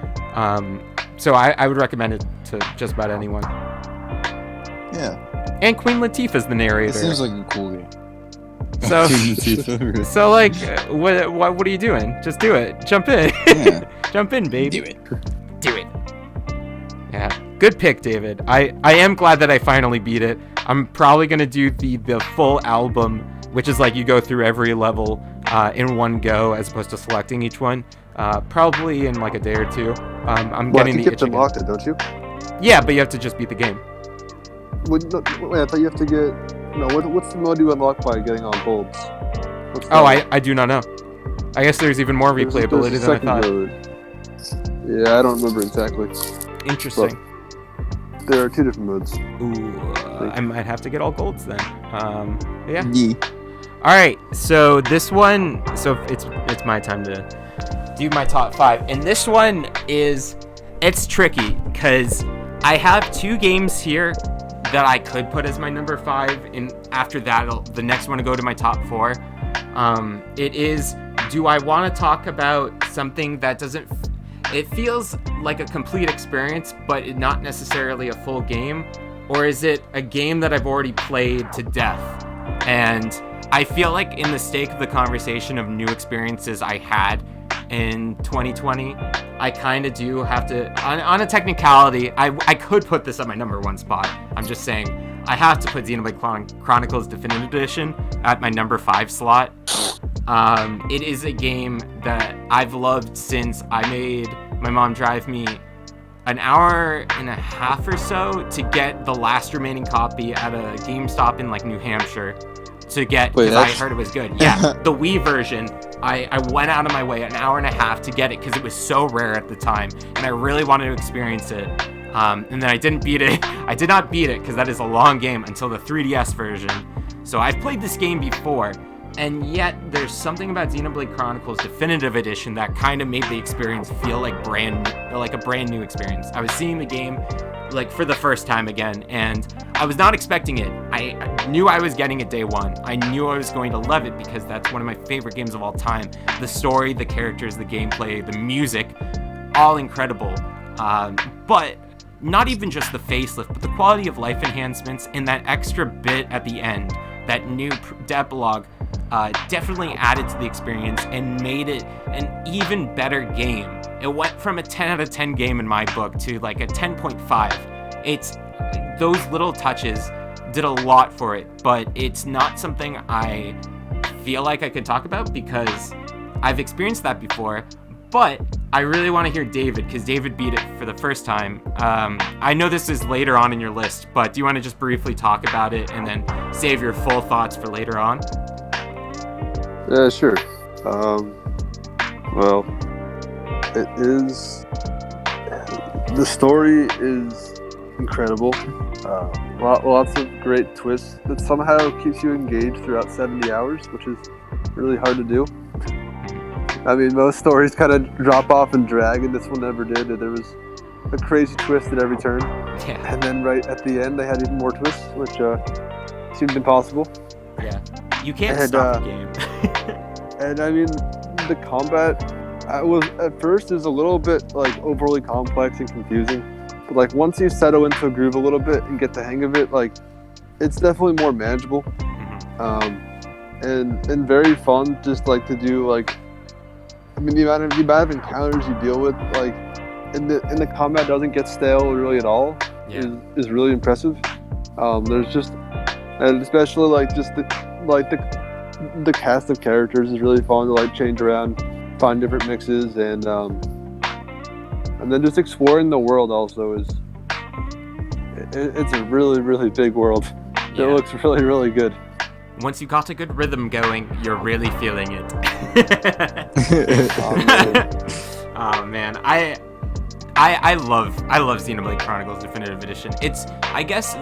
So I would recommend it to just about anyone. Yeah. And Queen Latifah's the narrator. It seems like a cool game. So Queen Latifah. so like what are you doing? Just do it. Jump in. Yeah. Jump in, babe. Do it. Do it. Yeah. Good pick, David. I am glad that I finally beat it. I'm probably gonna do the full album, which is like you go through every level in one go as opposed to selecting each one. Probably in like a day or two. I'm Well, I getting think the you have to itch unlock again. it, don't you? Yeah, but you have to just beat the game. Wait, I thought you have to get No, what's the mode you unlock by getting all golds? I do not know. I guess there's even more replayability there's than I thought. mode. Yeah, I don't remember exactly. Interesting. But there are 2 different modes. Ooh, I might have to get all golds then. Yeah. Yeah. All right, so this one, it's my time to do my top 5, and this one it's tricky because I have 2 games here that I could put as my number 5, and after that, the next one to go to my top 4. It is, do I want to talk about something that doesn't, it feels like a complete experience, but not necessarily a full game, or is it a game that I've already played to death? And I feel like in the stake of the conversation of new experiences I had in 2020, I kind of do have to, on a technicality, I could put this at my number 1 spot. I'm just saying, I have to put Xenoblade Chronicles Definitive Edition at my number 5 slot. It is a game that I've loved since I made my mom drive me an hour and a half or so to get the last remaining copy at a GameStop in like New Hampshire to get, because I heard it was good. Yeah, the Wii version, I went out of my way an hour and a half to get it because it was so rare at the time, and I really wanted to experience it. And then I didn't beat it. I did not beat it because that is a long game until the 3DS version. So I've played this game before, and yet there's something about Xenoblade Chronicles Definitive Edition that kind of made the experience feel like a brand new experience. I was seeing the game like for the first time again, and I was not expecting it. I knew I was getting it day 1. I knew I was going to love it because that's one of my favorite games of all time. The story, the characters, the gameplay, the music, all incredible. But not even just the facelift, but the quality of life enhancements and that extra bit at the end, that new epilogue, definitely added to the experience and made it an even better game. It went from a 10 out of 10 game in my book to like a 10.5. It's those little touches did a lot for it, but it's not something I feel like I could talk about because I've experienced that before. But I really want to hear David, because David beat it for the first time. I know this is later on in your list, but do you want to just briefly talk about it and then save your full thoughts for later on? Yeah, sure. Well, it is. The story is incredible. Lots of great twists that somehow keeps you engaged throughout 70 hours, which is really hard to do. I mean, most stories kind of drop off and drag, and this one never did. There was a crazy twist at every turn. Yeah. And then right at the end, they had even more twists, which seemed impossible. Yeah. You can't stop the game. And I mean, the combat at first is a little bit like overly complex and confusing. But like once you settle into a groove a little bit and get the hang of it, like it's definitely more manageable. And very fun just like to do like, I mean, the amount of encounters you deal with, like, and the combat doesn't get stale really at all, is really impressive. There's just, and especially like just the cast of characters is really fun to like change around, find different mixes, and then just exploring the world also is, it's a really, really big world. Yeah. It looks really, really good. Once you got a good rhythm going, you're really feeling it. Oh man, I love Xenoblade Chronicles Definitive Edition. It's, I guess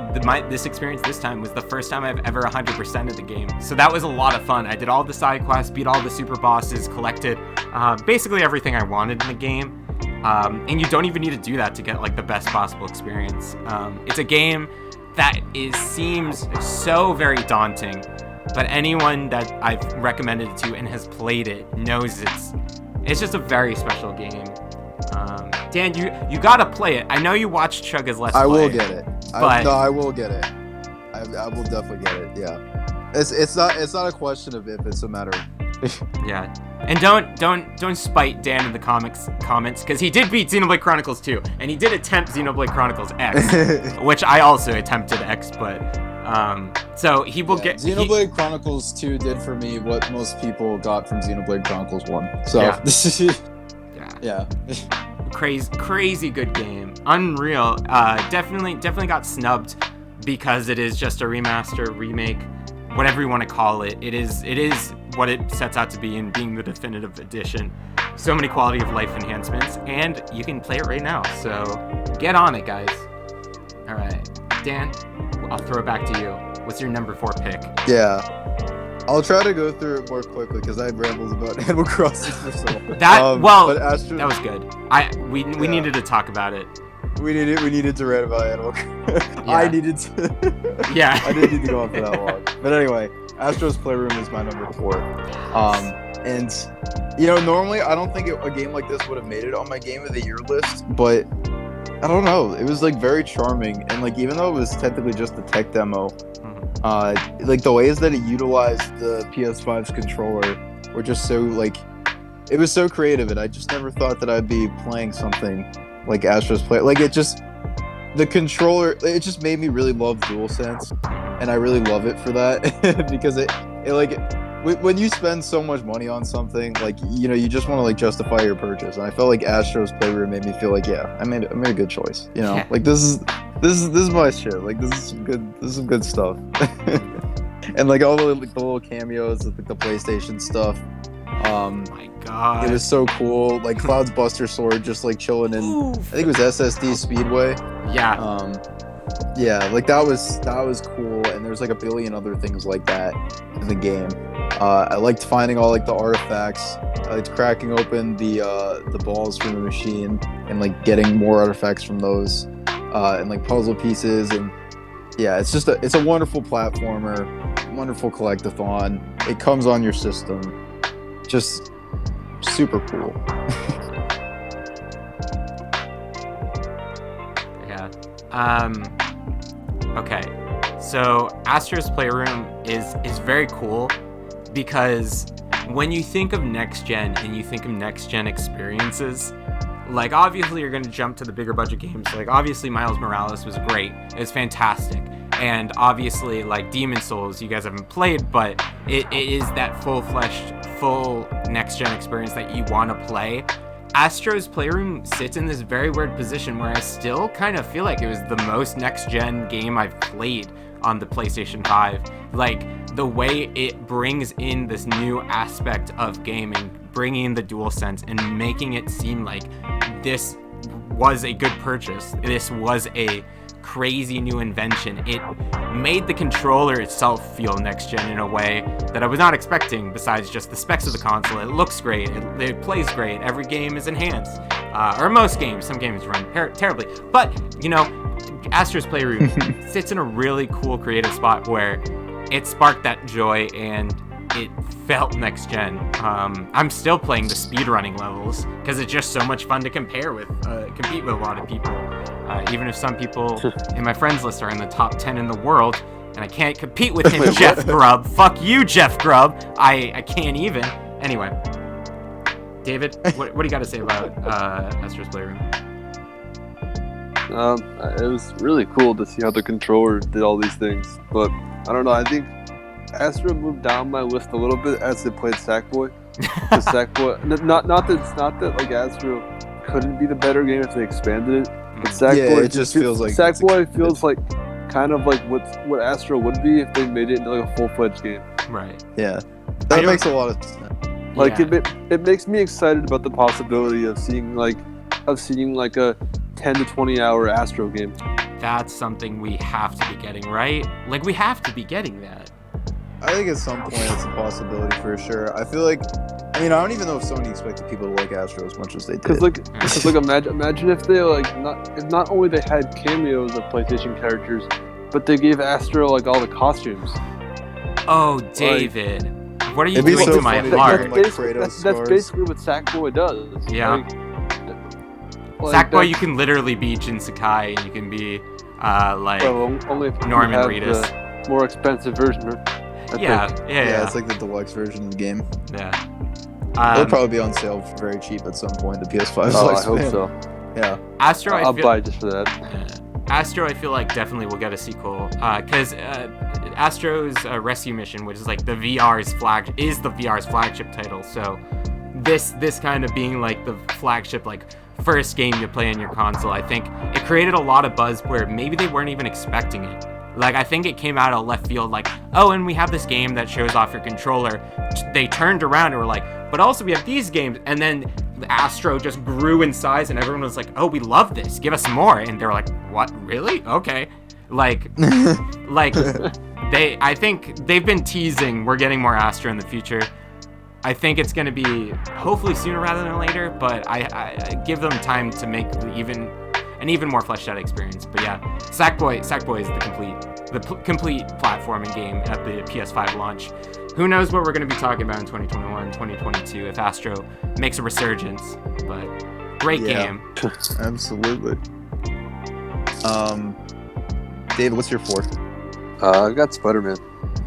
this experience this time was the first time I've ever 100%ed the game, so that was a lot of fun. I did all the side quests, beat all the super bosses, collected basically everything I wanted in the game, and you don't even need to do that to get like the best possible experience. It's a game that seems so very daunting, but anyone that I've recommended it to and has played it knows it's just a very special game. Dan, you gotta play it. I know you watched Chugga's Let's Play. I will get it. I will get it. I will definitely get it. Yeah. It's not a question of if, it's a matter of. Yeah. And don't spite Dan in the comments because he did beat Xenoblade Chronicles 2, and he did attempt Xenoblade Chronicles X, which I also attempted X, but so he will get Xenoblade Chronicles 2 did for me what most people got from Xenoblade Chronicles 1. So yeah. Crazy good game. Unreal. Definitely got snubbed because it is just a remaster, remake, whatever you want to call it. It is what it sets out to be in being the definitive edition. So many quality of life enhancements, and you can play it right now. So get on it, guys. All right, Dan, I'll throw it back to you. What's your number 4 pick? Yeah. I'll try to go through it more quickly because I had rambles about Animal Crossing for so long. That that was good. We needed to talk about it. We needed to rant about Animal Crossing. Yeah. I needed to. Yeah. I didn't need to go on for that long. But anyway, Astro's Playroom is my number 4. And normally I don't think a game like this would have made it on my Game of the Year list, but I don't know. It was like very charming, and like even though it was technically just a tech demo, like the ways that it utilized the PS5's controller were just so like, it was so creative, and I just never thought that I'd be playing something like Astro's Play. Like the controller, it just made me really love DualSense, and I really love it for that because it like. When you spend so much money on something, like you just want to like justify your purchase, and I felt like Astro's Playroom made me feel like, yeah, I made a good choice. Yeah. Like this is my shit. Like this is some good stuff. And like all the little cameos, like the PlayStation stuff. My God, it was so cool. Like Cloud's Buster Sword, just like chilling in. I think it was SSD Speedway. Yeah. Yeah, like that was cool, and there's like a billion other things like that in the game. I liked finding all like the artifacts. I liked cracking open the balls from the machine and like getting more artifacts from those, and like puzzle pieces. And yeah, it's a wonderful platformer, wonderful collectathon. It comes on your system, just super cool. Yeah. Okay, so Astro's Playroom is very cool because when you think of next gen and you think of next gen experiences, like obviously you're going to jump to the bigger budget games. Like obviously Miles Morales was great, it was fantastic, and obviously like Demon Souls you guys haven't played, but it is that full-fleshed, full next gen experience that you want to play. Astro's Playroom sits in this very weird position where I still kind of feel like it was the most next-gen game I've played on the PlayStation 5. Like, the way it brings in this new aspect of gaming, bringing in the DualSense and making it seem like this was a good purchase. This was a crazy new invention. It made the controller itself feel next gen in a way that I was not expecting, besides just the specs of the console. It looks great, it plays great, every game is enhanced, or most games. Some games run terribly, but Astro's Playroom sits in a really cool creative spot where it sparked that joy and it felt next gen. I'm still playing the speedrunning levels because it's just so much fun to compete with a lot of people. Even if some people in my friends list are in the top 10 in the world, and I can't compete with him, Jeff Grubb. Fuck you, Jeff Grubb. I can't even. Anyway, David, what do you got to say about Astro's Playroom? It was really cool to see how the controller did all these things, but I don't know. I think Astro moved down my list a little bit as they played Sackboy. Because Sackboy, not that like Astro couldn't be the better game if they expanded it. But Sackboy, it just feels like Sackboy feels like kind of like what Astro would be if they made it into like a full-fledged game. Right. Yeah, that makes a lot of sense. Like it makes me excited about the possibility of seeing like a 10 to 20 hour Astro game. That's something we have to be getting, right? Like we have to be getting that. I think at some point it's a possibility for sure. I feel like, I don't even know if Sony expected people to like Astro as much as they did. Because imagine if they not only they had cameos of PlayStation characters, but they gave Astro like all the costumes. Oh, David, what are you it'd be doing so to my funny to heart? give him, like, That's basically what Sackboy does. Yeah. Sackboy, you can literally be Jin Sakai, and you can be only if Norman you Reedus. have the more expensive version. Yeah, it's like the deluxe version of the game. Yeah. It'll probably be on sale for very cheap at some point. The PS5. Oh, I hope so. Yeah. Astro, I'll buy it just for that. Astro, I feel like definitely will get a sequel because Astro's Rescue Mission, which is like the VR's flagship title. So this kind of being like the flagship first game you play on your console, I think it created a lot of buzz where maybe they weren't even expecting it. Like, I think it came out of left field, like, oh, and we have this game that shows off your controller. They turned around and were like, but also we have these games. And then the Astro just grew in size and everyone was like, oh, we love this. Give us more. And they're like, what? Really? Okay. Like, I think they've been teasing we're getting more Astro in the future. I think it's going to be hopefully sooner rather than later, but I give them time to make an even more fleshed out experience. But yeah, Sackboy is the complete platforming game at the PS5 launch. Who knows what we're going to be talking about in 2021, 2022 if Astro makes a resurgence, but great game. Absolutely. David, what's your 4? I got Spider-Man.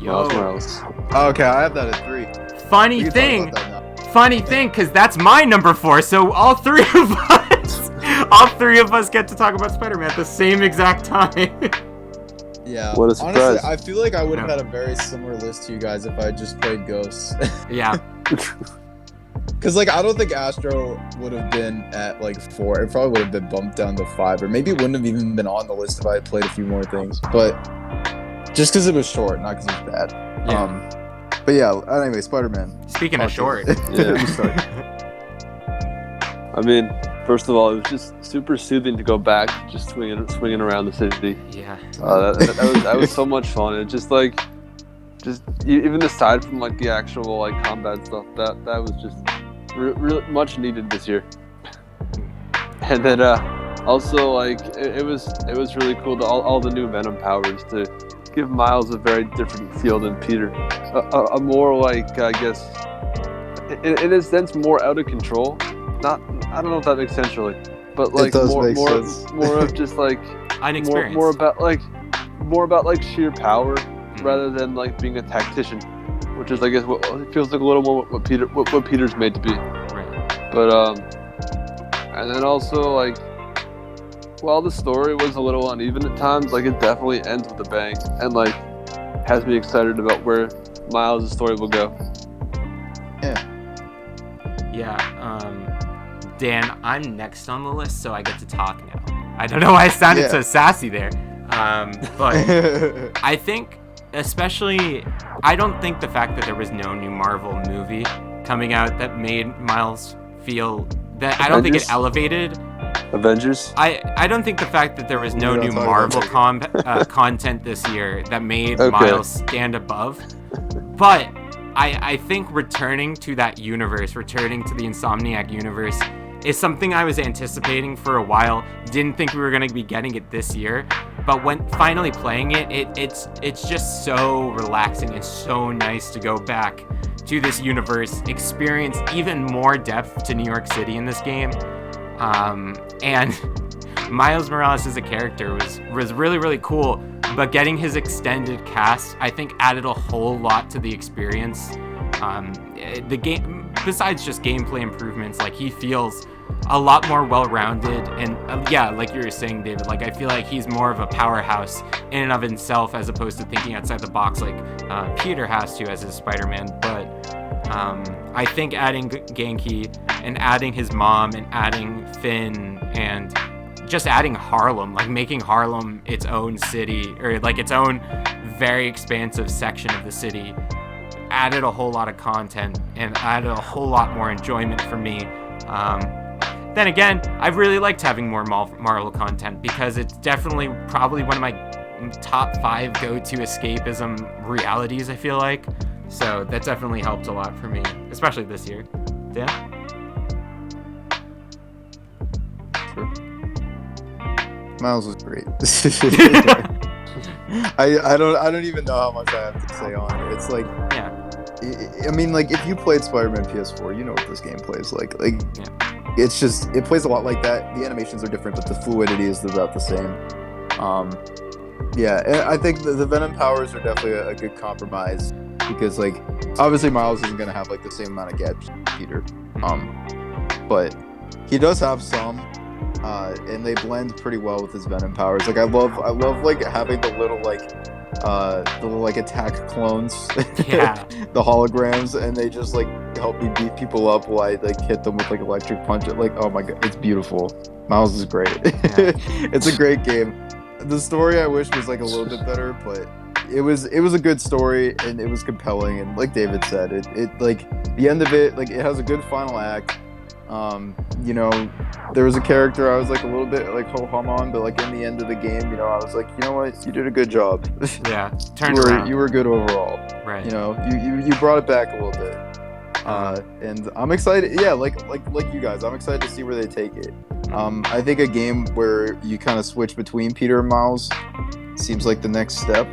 Yo. Okay, I have that at 3. Funny thing, because that's my number 4. So all three of us get to talk about Spider-Man at the same exact time. Yeah. What a surprise. Honestly, I feel like I would have had a very similar list to you guys if I just played Ghosts. Yeah. Because, like, I don't think Astro would have been at, like, 4. It probably would have been bumped down to 5. Or maybe it wouldn't have even been on the list if I had played a few more things. But just because it was short, not because it was bad. Yeah. But yeah, anyway, Spider-Man. Speaking of short. Yeah. I mean, first of all, it was just super soothing to go back, just swinging around the city. Yeah. That was so much fun. It just even aside from like the actual like combat stuff, that was just really much needed this year. And then also like it was really cool to all the new Venom powers to give Miles a very different feel than Peter, a more like I guess in a sense more out of control. I don't know if that makes sense really, but like more of just like unexperienced. more about like sheer power rather than like being a tactician, which is I guess what it feels like a little more what Peter's made to be. Right. But and then also like while the story was a little uneven at times, like it definitely ends with a bang and like has me excited about where Miles' story will go. Dan, I'm next on the list, so I get to talk now. I don't know why I sounded so sassy there. But I think, especially, I don't think the fact that there was no new Marvel movie coming out that made Miles feel that I don't think it elevated. Avengers? I don't think the fact that there was no new Marvel content this year that made Miles stand above. But I think returning to that universe, returning to the Insomniac universe, is something I was anticipating for a while. Didn't think we were going to be getting it this year, but when finally playing it's just so relaxing and so nice to go back to this universe, experience even more depth to New York City in this game. And Miles Morales as a character was really, really cool, but getting his extended cast, I think, added a whole lot to the experience. The game, besides just gameplay improvements, like he feels a lot more well-rounded, and like you were saying, David, like I feel like he's more of a powerhouse in and of himself as opposed to thinking outside the box like Peter has to as his Spider-Man. But I think adding Genki and adding his mom and adding Finn and just adding Harlem, like making Harlem its own city or like its own very expansive section of the city, added a whole lot of content and added a whole lot more enjoyment for me. Then again, I've really liked having more Marvel content because it's definitely probably one of my top 5 go-to escapism realities, I feel like. So that definitely helped a lot for me, especially this year. Dan? Sure. Miles was great. I don't even know how much I have to say on it. It's like, I mean, like if you played Spider-Man PS4, you know what this game plays like. It's just, it plays a lot like that. The animations are different, but the fluidity is about the same. I think the Venom powers are definitely a good compromise because, like, obviously Miles isn't gonna have like the same amount of gadgets as Peter, but he does have some, and they blend pretty well with his Venom powers. Like, I love like having the little attack clones, the holograms, and they just like help me beat people up while I like hit them with like electric punch. Like, oh my god, it's beautiful. Miles is great. It's a great game. the story I wish was like a little bit better, but it was a good story and it was compelling, and like David said, it like the end of it, like it has a good final act. You know, there was a character I was like a little bit like ho hum on, but like in the end of the game, you know, I was like, you know what, you did a good job. Yeah, turned around. You were good overall. Right. You know, you brought it back a little bit. And I'm excited. Yeah, like you guys, I'm excited to see where they take it. I think a game where you kind of switch between Peter and Miles seems like the next step.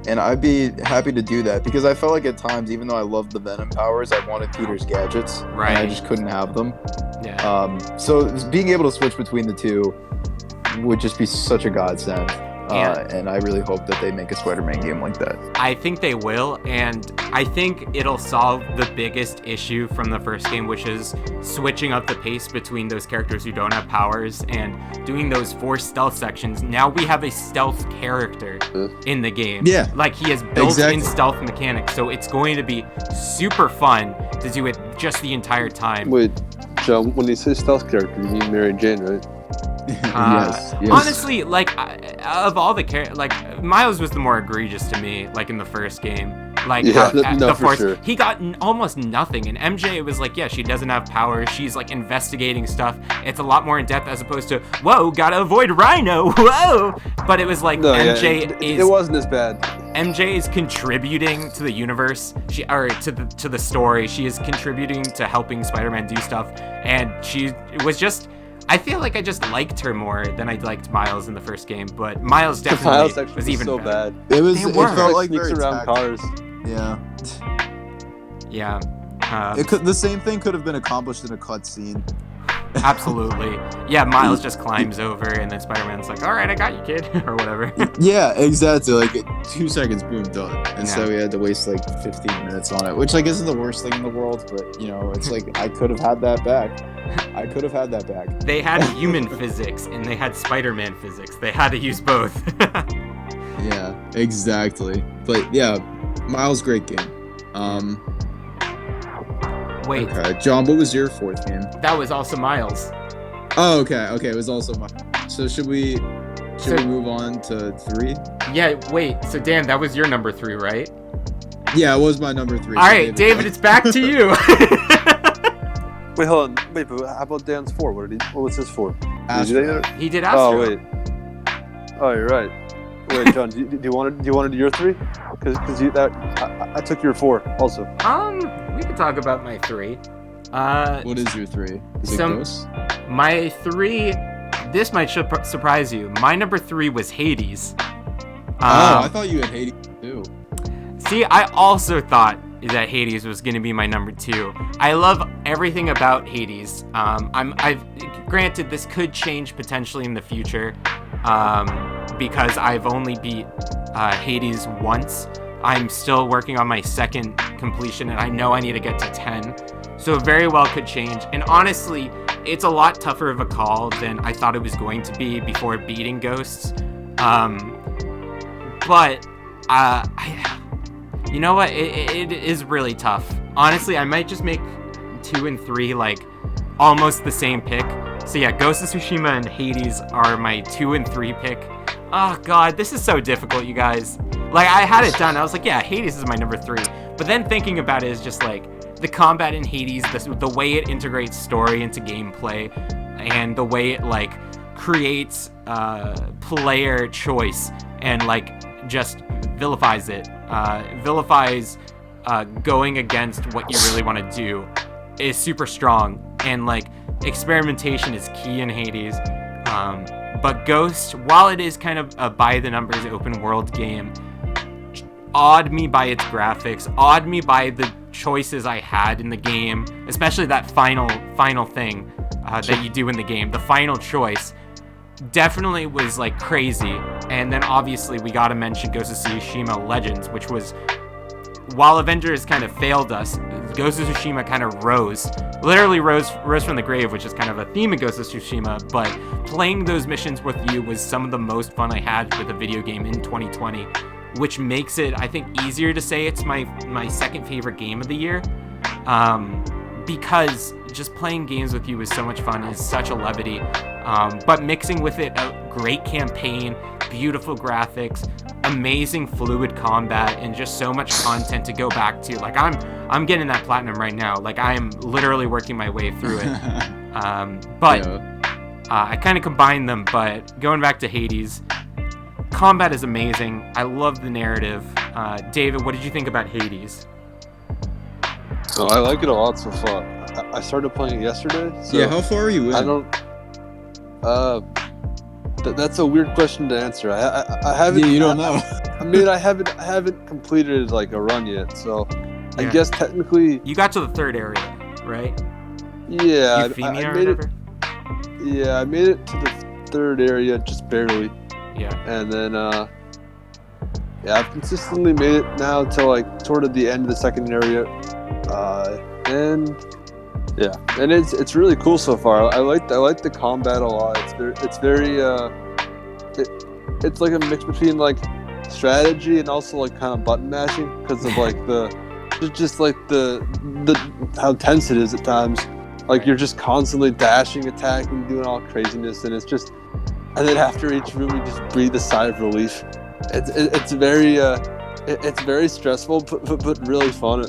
And I'd be happy to do that because I felt like at times, even though I loved the Venom powers, I wanted Peter's gadgets. Right. And I just couldn't have them. Yeah. So being able to switch between the two would just be such a godsend. And I really hope that they make a Spider-Man game like that. I think they will, and I think it'll solve the biggest issue from the first game, which is switching up the pace between those characters who don't have powers and doing those 4 stealth sections. Now we have a stealth character in the game. Yeah. Like, he has built-in stealth mechanics, so it's going to be super fun to do it just the entire time. Wait, John, when you say stealth character, you mean Mary Jane, right? Yes. Honestly, like, of all the like, Miles was the more egregious to me, like in the first game. Like, the Force, sure. He got almost nothing. And MJ was like, yeah, she doesn't have powers. She's like investigating stuff. It's a lot more in depth as opposed to, whoa, gotta avoid Rhino. Whoa. But it was like it wasn't as bad. MJ is contributing to the universe. To the story. She is contributing to helping Spider-Man do stuff. And she was just. I feel like I just liked her more than I liked Miles in the first game, but Miles definitely was even so better. bad. It felt like sneaks around cars. Yeah. Yeah. The same thing could have been accomplished in a cutscene. Absolutely. Yeah, Miles just climbs over, and then Spider-Man's like, all right, I got you, kid, or whatever. Yeah, exactly. Like, 2 seconds, boom, done. And so we had to waste, like, 15 minutes on it, which, like, isn't the worst thing in the world, but, you know, it's like, I could have had that back. They had human physics, and they had Spider-Man physics. They had to use both. Yeah, exactly. But, yeah, Miles, great game. Wait. Okay, John, what was your 4th game? That was also Miles. Oh, okay, it was also Miles. So should we move on to 3? Yeah, wait, so Dan, that was your number 3, right? Yeah, it was my number 3. All right, David, it's back to you. Wait, hold on. Wait, but how about Dan's 4? What was his 4? He did Astro. Oh, wait. Oh, you're right. Wait, John, do you want to do your 3? Because I took your 4 also. We can talk about my 3. What is your 3? Is it Ghost? My 3, this might surprise you. My number 3 was Hades. I thought you had Hades too. See, I also thought that Hades was going to be my number 2. I love everything about Hades. Granted, this could change potentially in the future, because I've only beat Hades once. I'm still working on my 2nd completion, and I know I need to get to 10. So it very well could change. And honestly, it's a lot tougher of a call than I thought it was going to be before beating Ghosts. But you know what? It is really tough. Honestly, I might just make 2 and 3 like almost the same pick. So yeah, Ghost of Tsushima and Hades are my 2 and 3 pick. Oh god, this is so difficult, you guys. Like, I had it done. I was like, yeah, Hades is my number 3. But then thinking about it is just like the combat in Hades, the way it integrates story into gameplay, and the way it like creates player choice and like just vilifies it. Vilifies going against what you really want to do is super strong, and like experimentation is key in Hades. But Ghost, while it is kind of a by-the-numbers open-world game, awed me by its graphics, awed me by the choices I had in the game, especially that final thing that you do in the game. The final choice definitely was like crazy. And then obviously we gotta mention Ghost of Tsushima Legends, which was, while Avengers kind of failed us, Ghost of Tsushima kind of rose from the grave, which is kind of a theme of Ghost of Tsushima. But playing those missions with you was some of the most fun I had with a video game in 2020, which makes it, I think, easier to say it's my 2nd favorite game of the year, because just playing games with you is so much fun. It's such a levity. but mixing with it a great campaign, beautiful graphics, amazing fluid combat, and just so much content to go back to. Like I'm getting that platinum right now. Like I am literally working my way through it. I kind of combine them, but going back to Hades, combat is amazing. I love the narrative. David, what did you think about Hades? So I like it a lot so far. I started playing it yesterday. So yeah, how far are you in? I don't. That's a weird question to answer. I haven't. Yeah, you don't know. I mean, I haven't completed like a run yet, so I guess technically. You got to the third area, right? Yeah, Euphemia I or made whatever? it. Yeah, I made it to the third area, just barely. Yeah. And then, I've consistently made it now to like sort of the end of the second area, and it's really cool so far. I like the combat a lot. It's like a mix between like strategy and also like kind of button mashing because of like the how tense it is at times. Like you're just constantly dashing, attacking, doing all craziness, and and then after each room you just breathe a sigh of relief. It's very stressful, but really fun.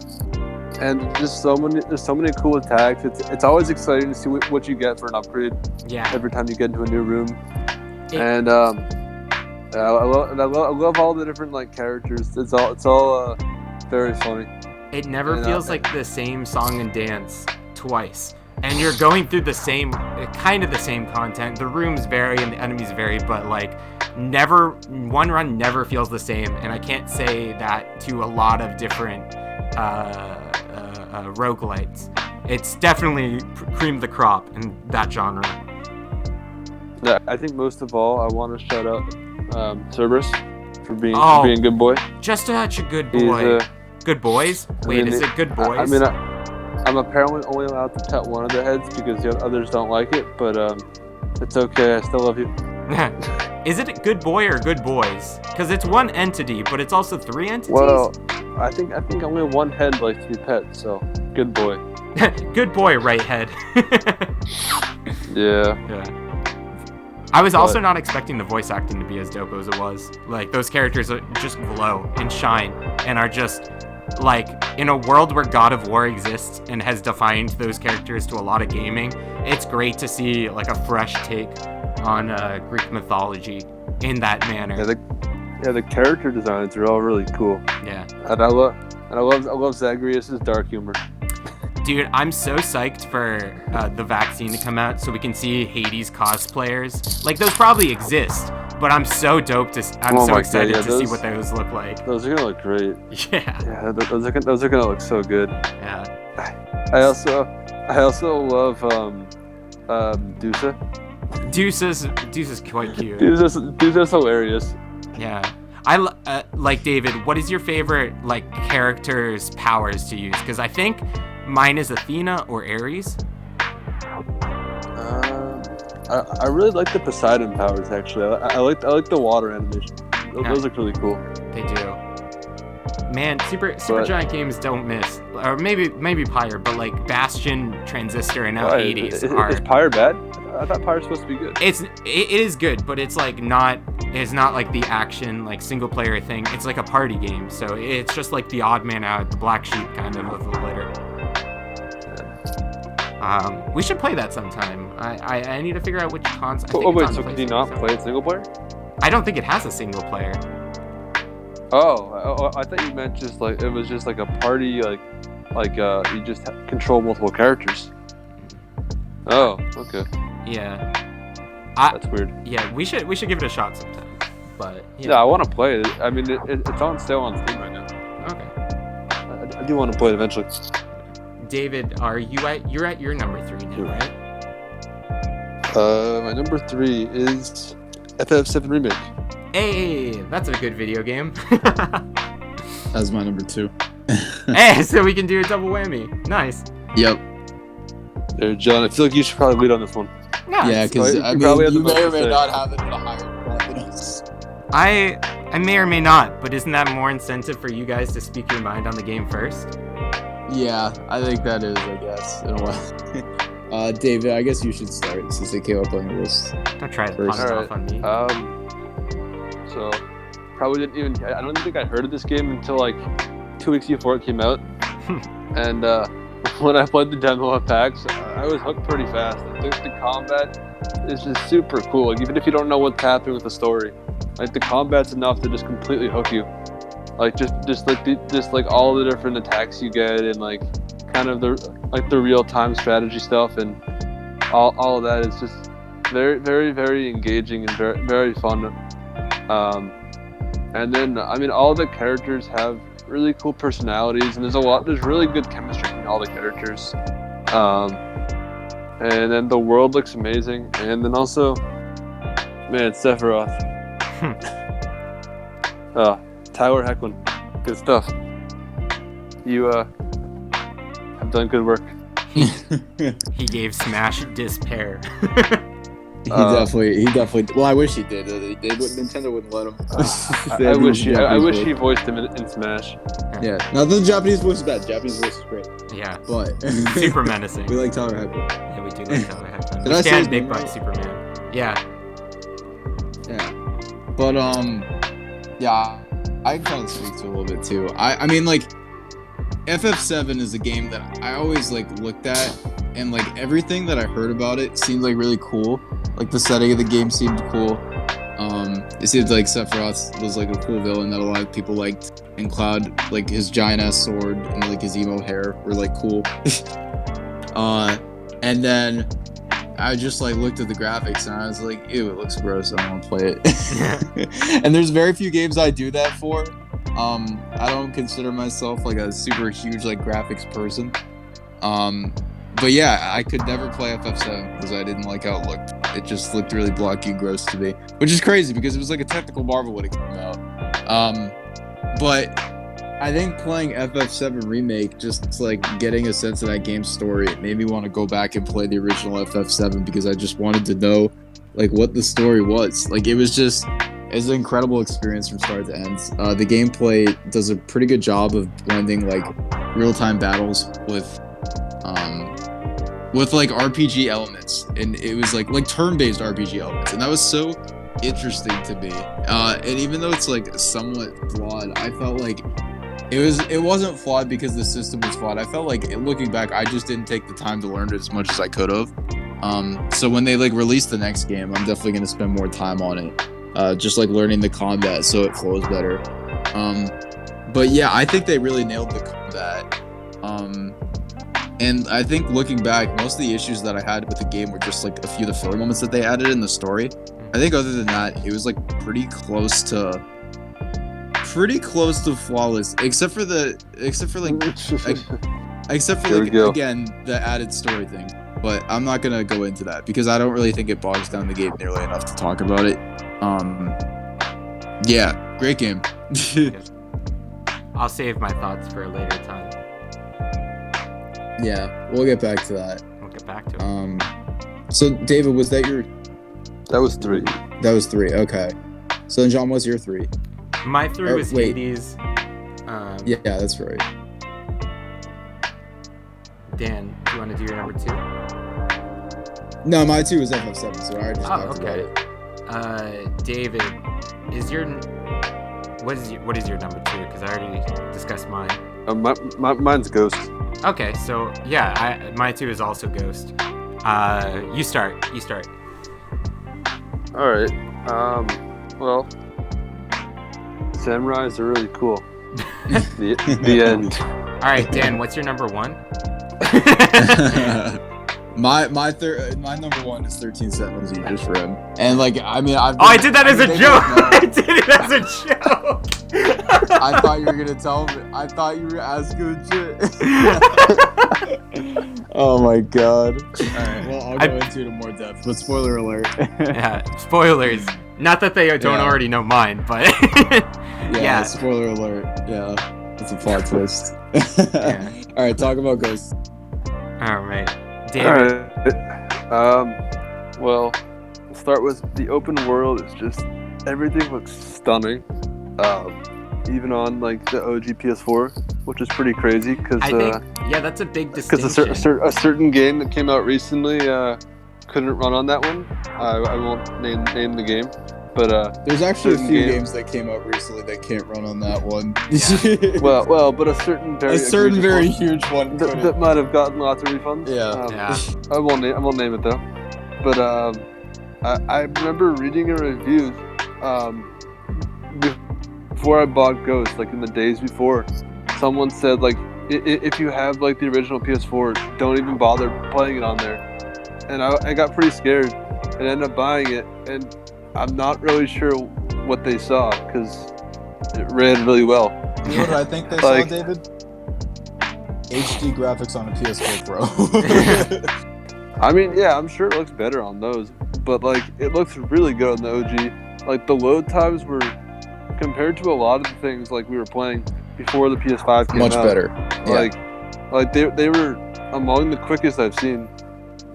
And just there's so many cool attacks. It's always exciting to see what you get for an upgrade. Yeah. Every time you get into a new room, I love all the different like characters. It's all very funny. It never feels like the same song and dance twice. And you're going through the same content. The rooms vary and the enemies vary, but like one run never feels the same. And I can't say that to a lot of different roguelites. It's definitely cream of the crop in that genre. Yeah, I think most of all, I want to shout out Cerberus for being a good boy. Just such a good boy. Good boys? Wait, is it good boys? I'm apparently only allowed to pet one of the heads because the others don't like it, but it's okay. I still love you. Is it a good boy or good boys? Because it's one entity, but it's also three entities? Well, I think only one head likes to be pet, so good boy. Good boy, right head. Yeah. I was also not expecting the voice acting to be as dope as it was. Like, those characters just glow and shine and are just... Like, in a world where God of War exists and has defined those characters to a lot of gaming, it's great to see, like, a fresh take on Greek mythology in that manner. Yeah, the character designs are all really cool. Yeah. And I love Zagreus' dark humor. Dude, I'm so psyched for the vaccine to come out so we can see Hades cosplayers. Like, those probably exist, but I'm so excited to see what those look like. Those are gonna look great. Yeah. Yeah, those are gonna look so good. Yeah. I also love Dusa. Dusa's quite cute. Dusa's hilarious. Yeah. Like, David, what is your favorite like character's powers to use? Because I think mine is Athena or Ares. I really like the Poseidon powers, actually. I like the water animation. Those look really cool. They do. Man, Supergiant games don't miss. Or maybe Pyre, but like Bastion, Transistor, and now Hades are... Is Pyre bad? I thought Pyre's supposed to be good. It is good, but it's like it's not like the action, like single player thing. It's like a party game, so it's just like the odd man out, the black sheep kind of the litter. We should play that sometime. I need to figure out which console. Oh wait, so can you not play it single player? I don't think it has a single player. Oh, I thought you meant just like it was just like a party, like you just control multiple characters. Oh, okay. Yeah. That's weird. Yeah, we should give it a shot sometime. But yeah, I want to play it. I mean, it's on sale on Steam right now. Okay. I do want to play it eventually. David, you're at your number 3 now, right? My number 3 is FF7 Remake. Hey, that's a good video game. That's my number 2. Hey, so we can do a double whammy. Nice. Yep. There, John. I feel like you should probably lead on this one. No, yeah, because I mean, you may or may not have it at a higher point than us. I may or may not, but isn't that more incentive for you guys to speak your mind on the game first? Yeah, I think that is, I guess, in a way. David, I guess you should start since they came up on your list. Don't try to First. pawn it off on me. So probably didn't even. I don't think I heard of this game until like 2 weeks before it came out. And when I played the demo at PAX, I was hooked pretty fast. I think the combat is just super cool. Like, even if you don't know what's happening with the story, like the combat's enough to just completely hook you. Like just like all the different attacks you get, and like kind of the real time strategy stuff, and all of that is just very, very, very engaging and very, very fun. And then I mean, all the characters have really cool personalities, and there's really good chemistry between all the characters. And then the world looks amazing, and then also, man, Sephiroth. Tyler Hecklin, good stuff. You have done good work. He gave Smash despair. He definitely. Well, I wish he did. Nintendo wouldn't let him. I wish he voiced him in Smash. Yeah. Now the Japanese voice is bad. Japanese voice is great. Yeah. But super menacing. We like Tyler Hecklin. Yeah, we do like Tyler Hecklin. Did We I say stand his Big name Buck right? Superman. Yeah. Yeah. But yeah, I can kind of speak to a little bit too. I mean, like, FF7 is a game that I always like looked at, and like everything that I heard about it seemed like really cool. Like the setting of the game seemed cool. It seemed like Sephiroth was like a cool villain that a lot of people liked, and Cloud, like his giant ass sword and like his emo hair were like cool. And then I just like looked at the graphics and I was like, ew, it looks gross. I don't want to play it. And there's very few games I do that for. I don't consider myself like a super huge like graphics person. But yeah, I could never play FF7 because I didn't like how it looked. It just looked really blocky and gross to me, which is crazy because it was like a technical marvel when it came out. But I think playing FF7 Remake, just like getting a sense of that game's story, it made me want to go back and play the original FF7 because I just wanted to know like what the story was. Like it's an incredible experience from start to end. The gameplay does a pretty good job of blending like real-time battles with like RPG elements, and it was like turn-based RPG elements, and that was so interesting to me. And even though it's like somewhat flawed, I felt like it wasn't flawed because the system was flawed. I felt like looking back, I just didn't take the time to learn it as much as I could have. So when they like release the next game, I'm definitely gonna spend more time on it, just like learning the combat so it flows better. But yeah, I think they really nailed the combat. And I think looking back, most of the issues that I had with the game were just like a few of the filler moments that they added in the story. I think other than that, it was like pretty close to flawless, except for again the added story thing. But I'm not gonna go into that because I don't really think it bogs down the game nearly enough to talk about it. Yeah, great game. I'll save my thoughts for a later time. Yeah, we'll get back to that. We'll get back to it. So David, was that your? That was 3. That was 3. Okay. So then, John, what's your 3? My 3 was wait. Hades. Yeah, that's right. Dan, do you want to do your number 2? No, my 2 was FF7, so I already just talked about it. David, what is your number 2? Because I already discussed mine. Mine's Ghost. Okay, so yeah, my 2 is also Ghost. You start. All right. Well, samurais are really cool. The end. All right, Dan, what's your number 1? My number 1 is 13 Sentinels Aegis Rim, and like I mean I did that as a joke. I did it as a joke. I thought you were gonna tell me. I thought you were asking shit. Oh my god. Alright, well I'll go into it in more depth, but spoiler alert. Yeah, spoilers. Not that they don't already know mine, but yeah, spoiler alert. Yeah, it's a plot twist. Yeah. Alright, talk about Ghost. Alright. David. Well, we'll start with the open world. It's just everything looks stunning. even on like the OG PS4, which is pretty crazy because I think that's a big distinction. Because a certain game that came out recently couldn't run on that one. I won't name the game, but there's actually a few game, games that came out recently that can't run on that one. Yeah. well, but a certain very huge one that might have gotten lots of refunds. Yeah. I won't name it though. But I remember reading a review before I bought Ghost, like in the days before. Someone said like if you have like the original PS4, don't even bother playing it on there. And I got pretty scared and ended up buying it, and I'm not really sure what they saw because it ran really well. You know what I think they saw, David? HD graphics on a PS4 Pro. I mean, yeah, I'm sure it looks better on those, but like it looks really good on the OG. Like the load times were, compared to a lot of the things like we were playing before the PS5 came much out, better. Like they were among the quickest I've seen.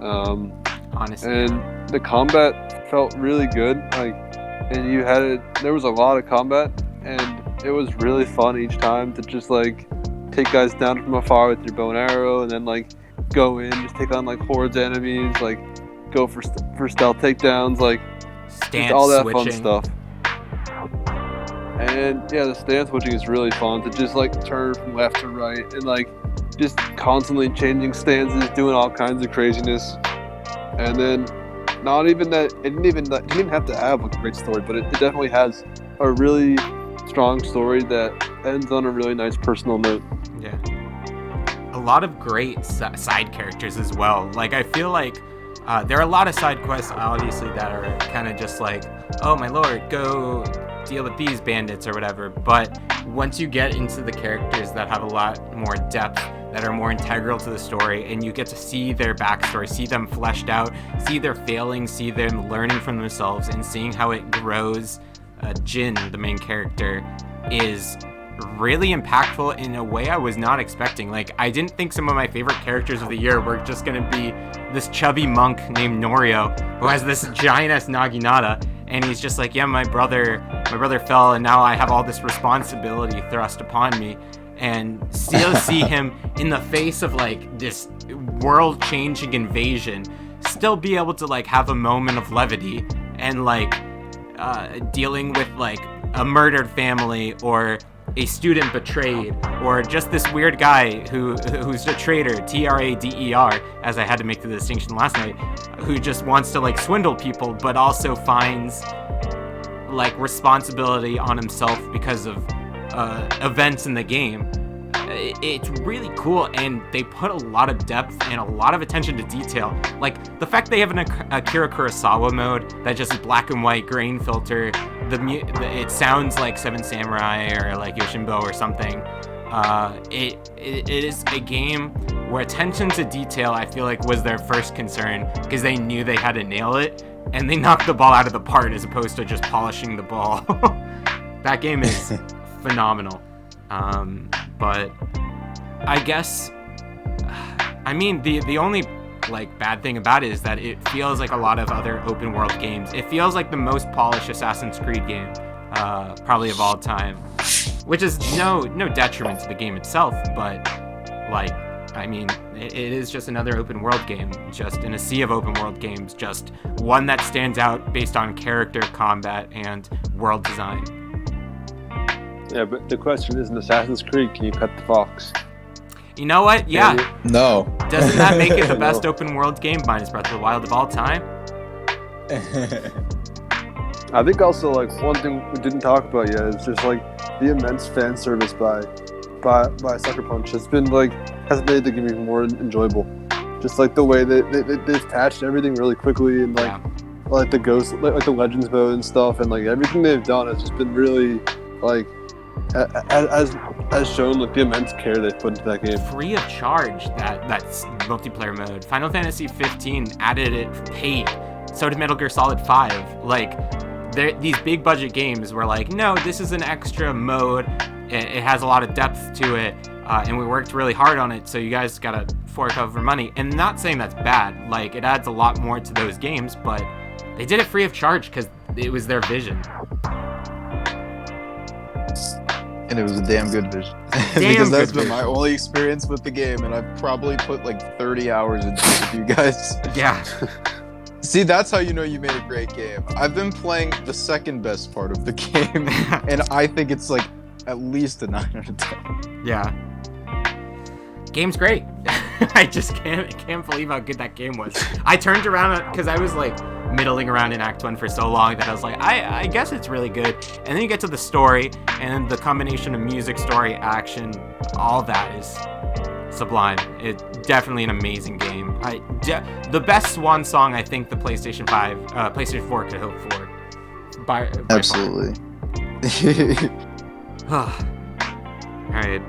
Honestly, and the combat felt really good. Like, and there was a lot of combat, and it was really fun each time to just like take guys down from afar with your bow and arrow, and then like go in, just take on like hordes of enemies, like go for stealth takedowns, like stance all that switching. fun stuff. And yeah, the stance switching is really fun to just like turn from left to right and like just constantly changing stances, doing all kinds of craziness. And then not even that, it didn't even have to have like a great story, but it definitely has a really strong story that ends on a really nice personal note. Yeah. A lot of great side characters as well. Like, I feel like there are a lot of side quests, obviously, that are kind of just like, oh my lord, go deal with these bandits or whatever. But once you get into the characters that have a lot more depth, that are more integral to the story, and you get to see their backstory, see them fleshed out, see their failings, see them learning from themselves, and seeing how it grows, Jin, the main character, is really impactful in a way I was not expecting. Like, I didn't think some of my favorite characters of the year were just gonna be this chubby monk named Norio, who has this giant-ass naginata, and he's just like, yeah, my brother fell, and now I have all this responsibility thrust upon me. And still see him in the face of like this world-changing invasion, still be able to like have a moment of levity and like dealing with like a murdered family or a student betrayed or just this weird guy who's a traitor, Trader, as I had to make the distinction last night, who just wants to like swindle people but also finds like responsibility on himself because of events in the game. It's really cool, and they put a lot of depth and a lot of attention to detail. Like the fact they have an Akira Kurosawa mode that just is black and white grain filter. It sounds like Seven Samurai or like Yoshinbo or something. It is a game where attention to detail, I feel like, was their first concern because they knew they had to nail it, and they knocked the ball out of the park as opposed to just polishing the ball. That game is phenomenal. But I guess, I mean, the only like bad thing about it is that it feels like a lot of other open world games. It feels like the most polished Assassin's Creed game, probably of all time, which is no detriment to the game itself, but like, I mean, it is just another open world game, just in a sea of open world games, just one that stands out based on character, combat, and world design. Yeah, but the question is, in Assassin's Creed, can you cut the fox? You know what? Yeah. No. Doesn't that make it the best open world game minus Breath of the Wild of all time? I think also, like, one thing we didn't talk about yet is just, like, the immense fan service by Sucker Punch. It's been, like, has made the game even more enjoyable. Just, like, the way that they've patched everything really quickly and, like, like the Ghost, like the Legends mode and stuff, and, like, everything they've done has just been really, like, as shown, like the immense care they've put into that game. Free of charge, that's multiplayer mode. Final Fantasy 15 added it paid. So did Metal Gear Solid 5. Like, these big budget games were like, no, this is an extra mode. It has a lot of depth to it, and we worked really hard on it. So you guys gotta fork over money. And not saying that's bad. Like, it adds a lot more to those games, but they did it free of charge because it was their vision. And it was a damn good vision. Damn because that's good been my only experience with the game, and I've probably put like 30 hours into it with you guys. Yeah. See, that's how you know you made a great game. I've been playing the second best part of the game, and I think it's like at least a 9 out of 10. Yeah. Game's great. I just can't believe how good that game was. I turned around because I was like middling around in Act 1 for so long that I was like, I guess it's really good. And then you get to the story, and the combination of music, story, action, all that is sublime. It's definitely an amazing game. The best swan song I think the PlayStation 4 could hope for. By Absolutely. All right,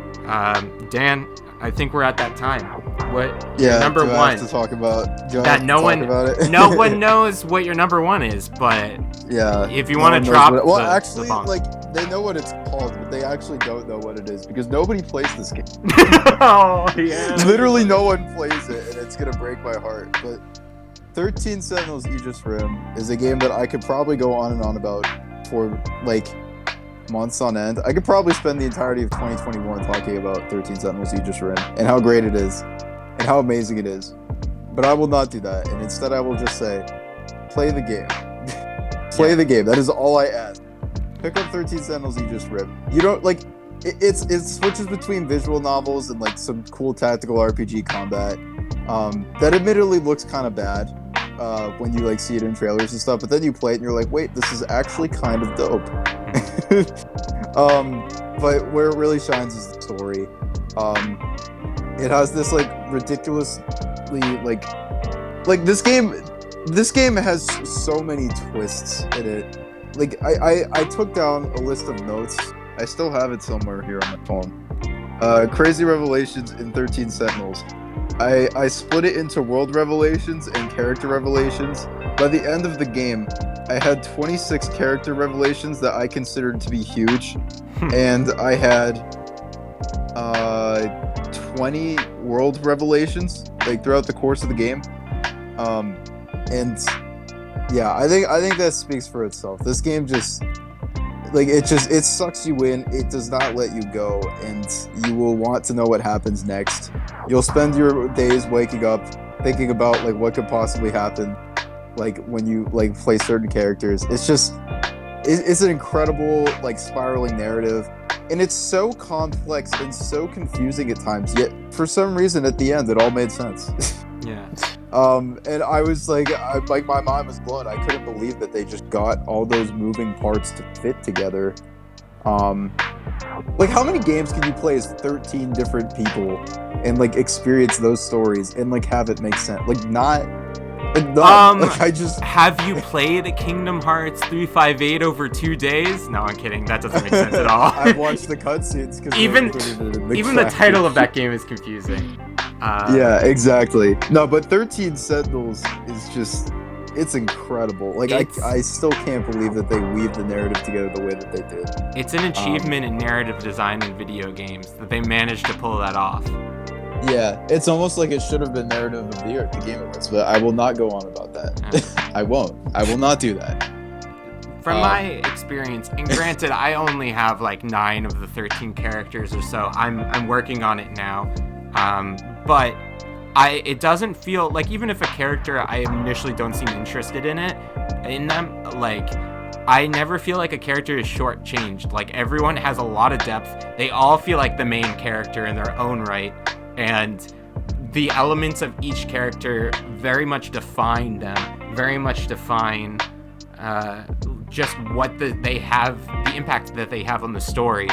Dan, I think we're at that time. What? Yeah. Number do I one. have to talk about. Do I That have to no talk one, about it? no one knows what your number one is, but Yeah. if you no want one to knows drop, what well, the actually, bomb. like they know what it's called, but they actually don't know what it is because nobody plays this game. Oh yeah. Literally, no one plays it, and it's gonna break my heart. But 13 Sentinels Aegis Rim is a game that I could probably go on and on about for like months on end. I could probably spend the entirety of 2021 talking about 13 Sentinels Aegis Rim and how great it is and how amazing it is. But I will not do that, and instead I will just say, play the game. Play the game. That is all I ask. Pick up 13 Sentinels Aegis Rim. You don't like it switches between visual novels and like some cool tactical RPG combat. That admittedly looks kind of bad when you like see it in trailers and stuff, but then you play it and you're like, wait, this is actually kind of dope. But where it really shines is the story. It has this like ridiculously like this game has so many twists in it. Like I took down a list of notes. I still have it somewhere here on my phone. Crazy revelations in 13 Sentinels. I split it into world revelations and character revelations. By the end of the game, I had 26 character revelations that I considered to be huge, and I had 20 world revelations like throughout the course of the game. And yeah, I think that speaks for itself. This game just like it sucks you in. It does not let you go, and you will want to know what happens next. You'll spend your days waking up thinking about like what could possibly happen, like when you like play certain characters. It's an incredible like spiraling narrative, and it's so complex and so confusing at times. Yet for some reason, at the end, it all made sense. Yeah. And I was like, my mind was blown. I couldn't believe that they just got all those moving parts to fit together. Like how many games can you play as 13 different people and like experience those stories and like have it make sense? Like I just have you played Kingdom Hearts 358 over 2 days? No, I'm kidding. That doesn't make sense at all. I've watched the cutscenes because even the title of that game is confusing. Yeah, exactly. No, but 13 Sentinels is just, it's incredible. Like, I still can't believe that they weaved the narrative together the way that they did. It's an achievement in narrative design in video games that they managed to pull that off. Yeah, it's almost like it should have been narrative of the game of this, but I will not go on about that. I won't. I will not do that. From my experience, and granted, I only have like 9 of the 13 characters or so. I'm working on it now. But it doesn't feel like, even if a character I initially don't seem interested in them, like I never feel like a character is shortchanged. Like everyone has a lot of depth. They all feel like the main character in their own right, and the elements of each character very much define them. Very much define just what they have, the impact that they have on the story.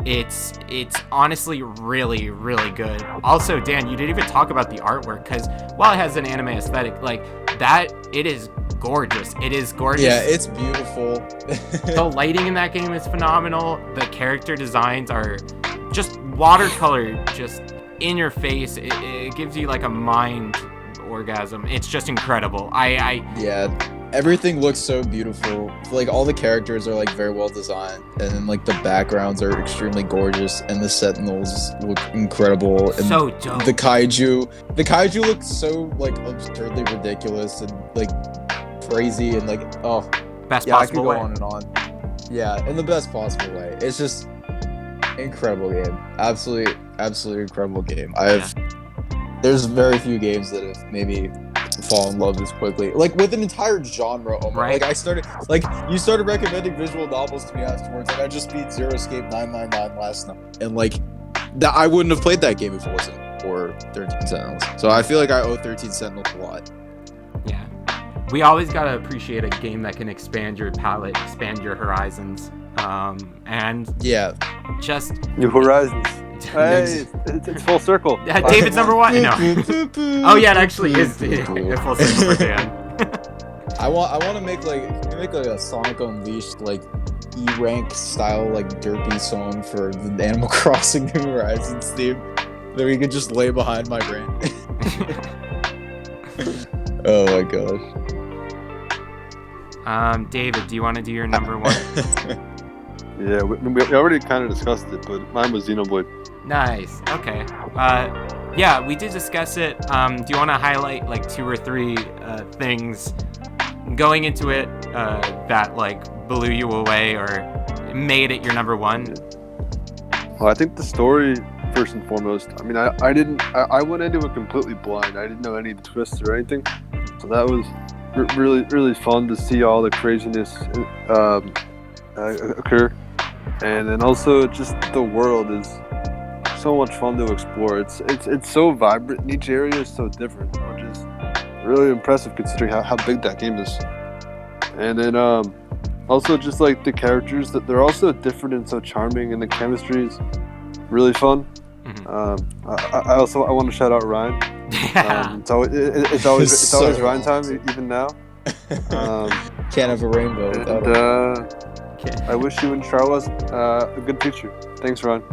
It's honestly really, really good. Also, Dan, you didn't even talk about the artwork, because while it has an anime aesthetic, like that, it is gorgeous. It is gorgeous. Yeah, it's beautiful. The lighting in that game is phenomenal. The character designs are just watercolor, just in your face. It gives you like a mind orgasm. It's just incredible. Yeah. Everything looks so beautiful. Like all the characters are like very well designed, and then like the backgrounds are extremely gorgeous, and the Sentinels look incredible. And so dope. The kaiju looks so like absurdly ridiculous and like crazy and like best yeah, possible I could way. go on and on. Yeah, in the best possible way. It's just Incredible game. Absolutely incredible game. There's very few games that have made me fall in love this quickly. Like with an entire genre almost. Right. Like you started recommending visual novels to me afterwards, and I just beat Zero Escape 999 last night. And like that, I wouldn't have played that game if it wasn't for 13 Sentinels. So I feel like I owe 13 Sentinels a lot. Yeah. We always gotta appreciate a game that can expand your palette, expand your horizons. And Yeah. just New Horizons. Hey, it's full circle. David's number one. No. Oh yeah, it actually is a full circle for Dan. I want to make like a Sonic Unleashed like E-rank style like derpy song for the Animal Crossing New Horizons theme that we could just lay behind my brain. Oh my gosh. David, do you want to do your number one? Yeah, we already kind of discussed it, but mine was Xenoblade. Nice. Okay. Yeah, we did discuss it. Do you want to highlight like 2 or 3 things going into it that like blew you away or made it your number one? Well, I think the story first and foremost. I mean, I went into it completely blind. I didn't know any of the twists or anything, so that was really fun to see all the craziness occur. And then also just the world is so much fun to explore. It's so vibrant, and each area is so different, which is really impressive considering how big that game is. And then also just like the characters, that they're also different and so charming, and the chemistry is really fun. Mm-hmm. I want to shout out Ryan. Yeah. It's always Ryan time even now. Can't have a rainbow without and, it. I wish you and Charles a good future. Thanks, Ryan.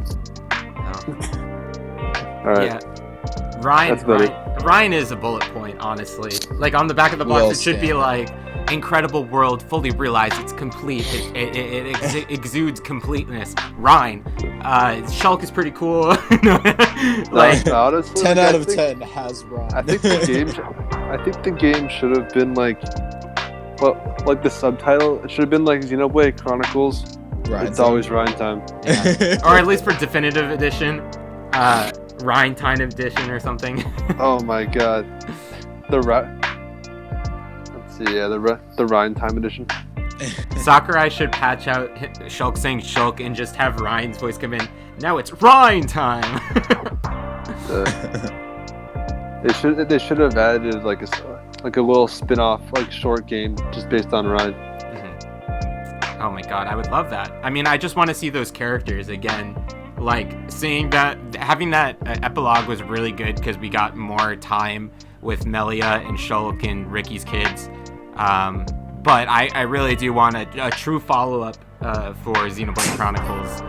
All right. Yeah. Ryan is a bullet point, honestly. Like on the back of the box, it should be like incredible world, fully realized, it's complete. It exudes completeness. Ryan. Shulk is pretty cool. Like honestly, 10 out of 10 has Ryan. I think the game should have been like, well, like the subtitle. It should have been like Xenoblade Chronicles. It's always Ryan time. Yeah. Or at least for definitive edition, Ryan time edition or something. Oh my god, the Ryan time edition. Sakurai should patch out Shulk saying Shulk and just have Ryan's voice come in. Now it's Ryan time. They should have added like a little spin-off like short game just based on Ryan. Mm-hmm. Oh my god, I would love that. I mean, I just want to see those characters again. Like seeing that, having that epilogue was really good because we got more time with Melia and Shulk and Ricky's kids. But I really do want a true follow-up for Xenoblade Chronicles.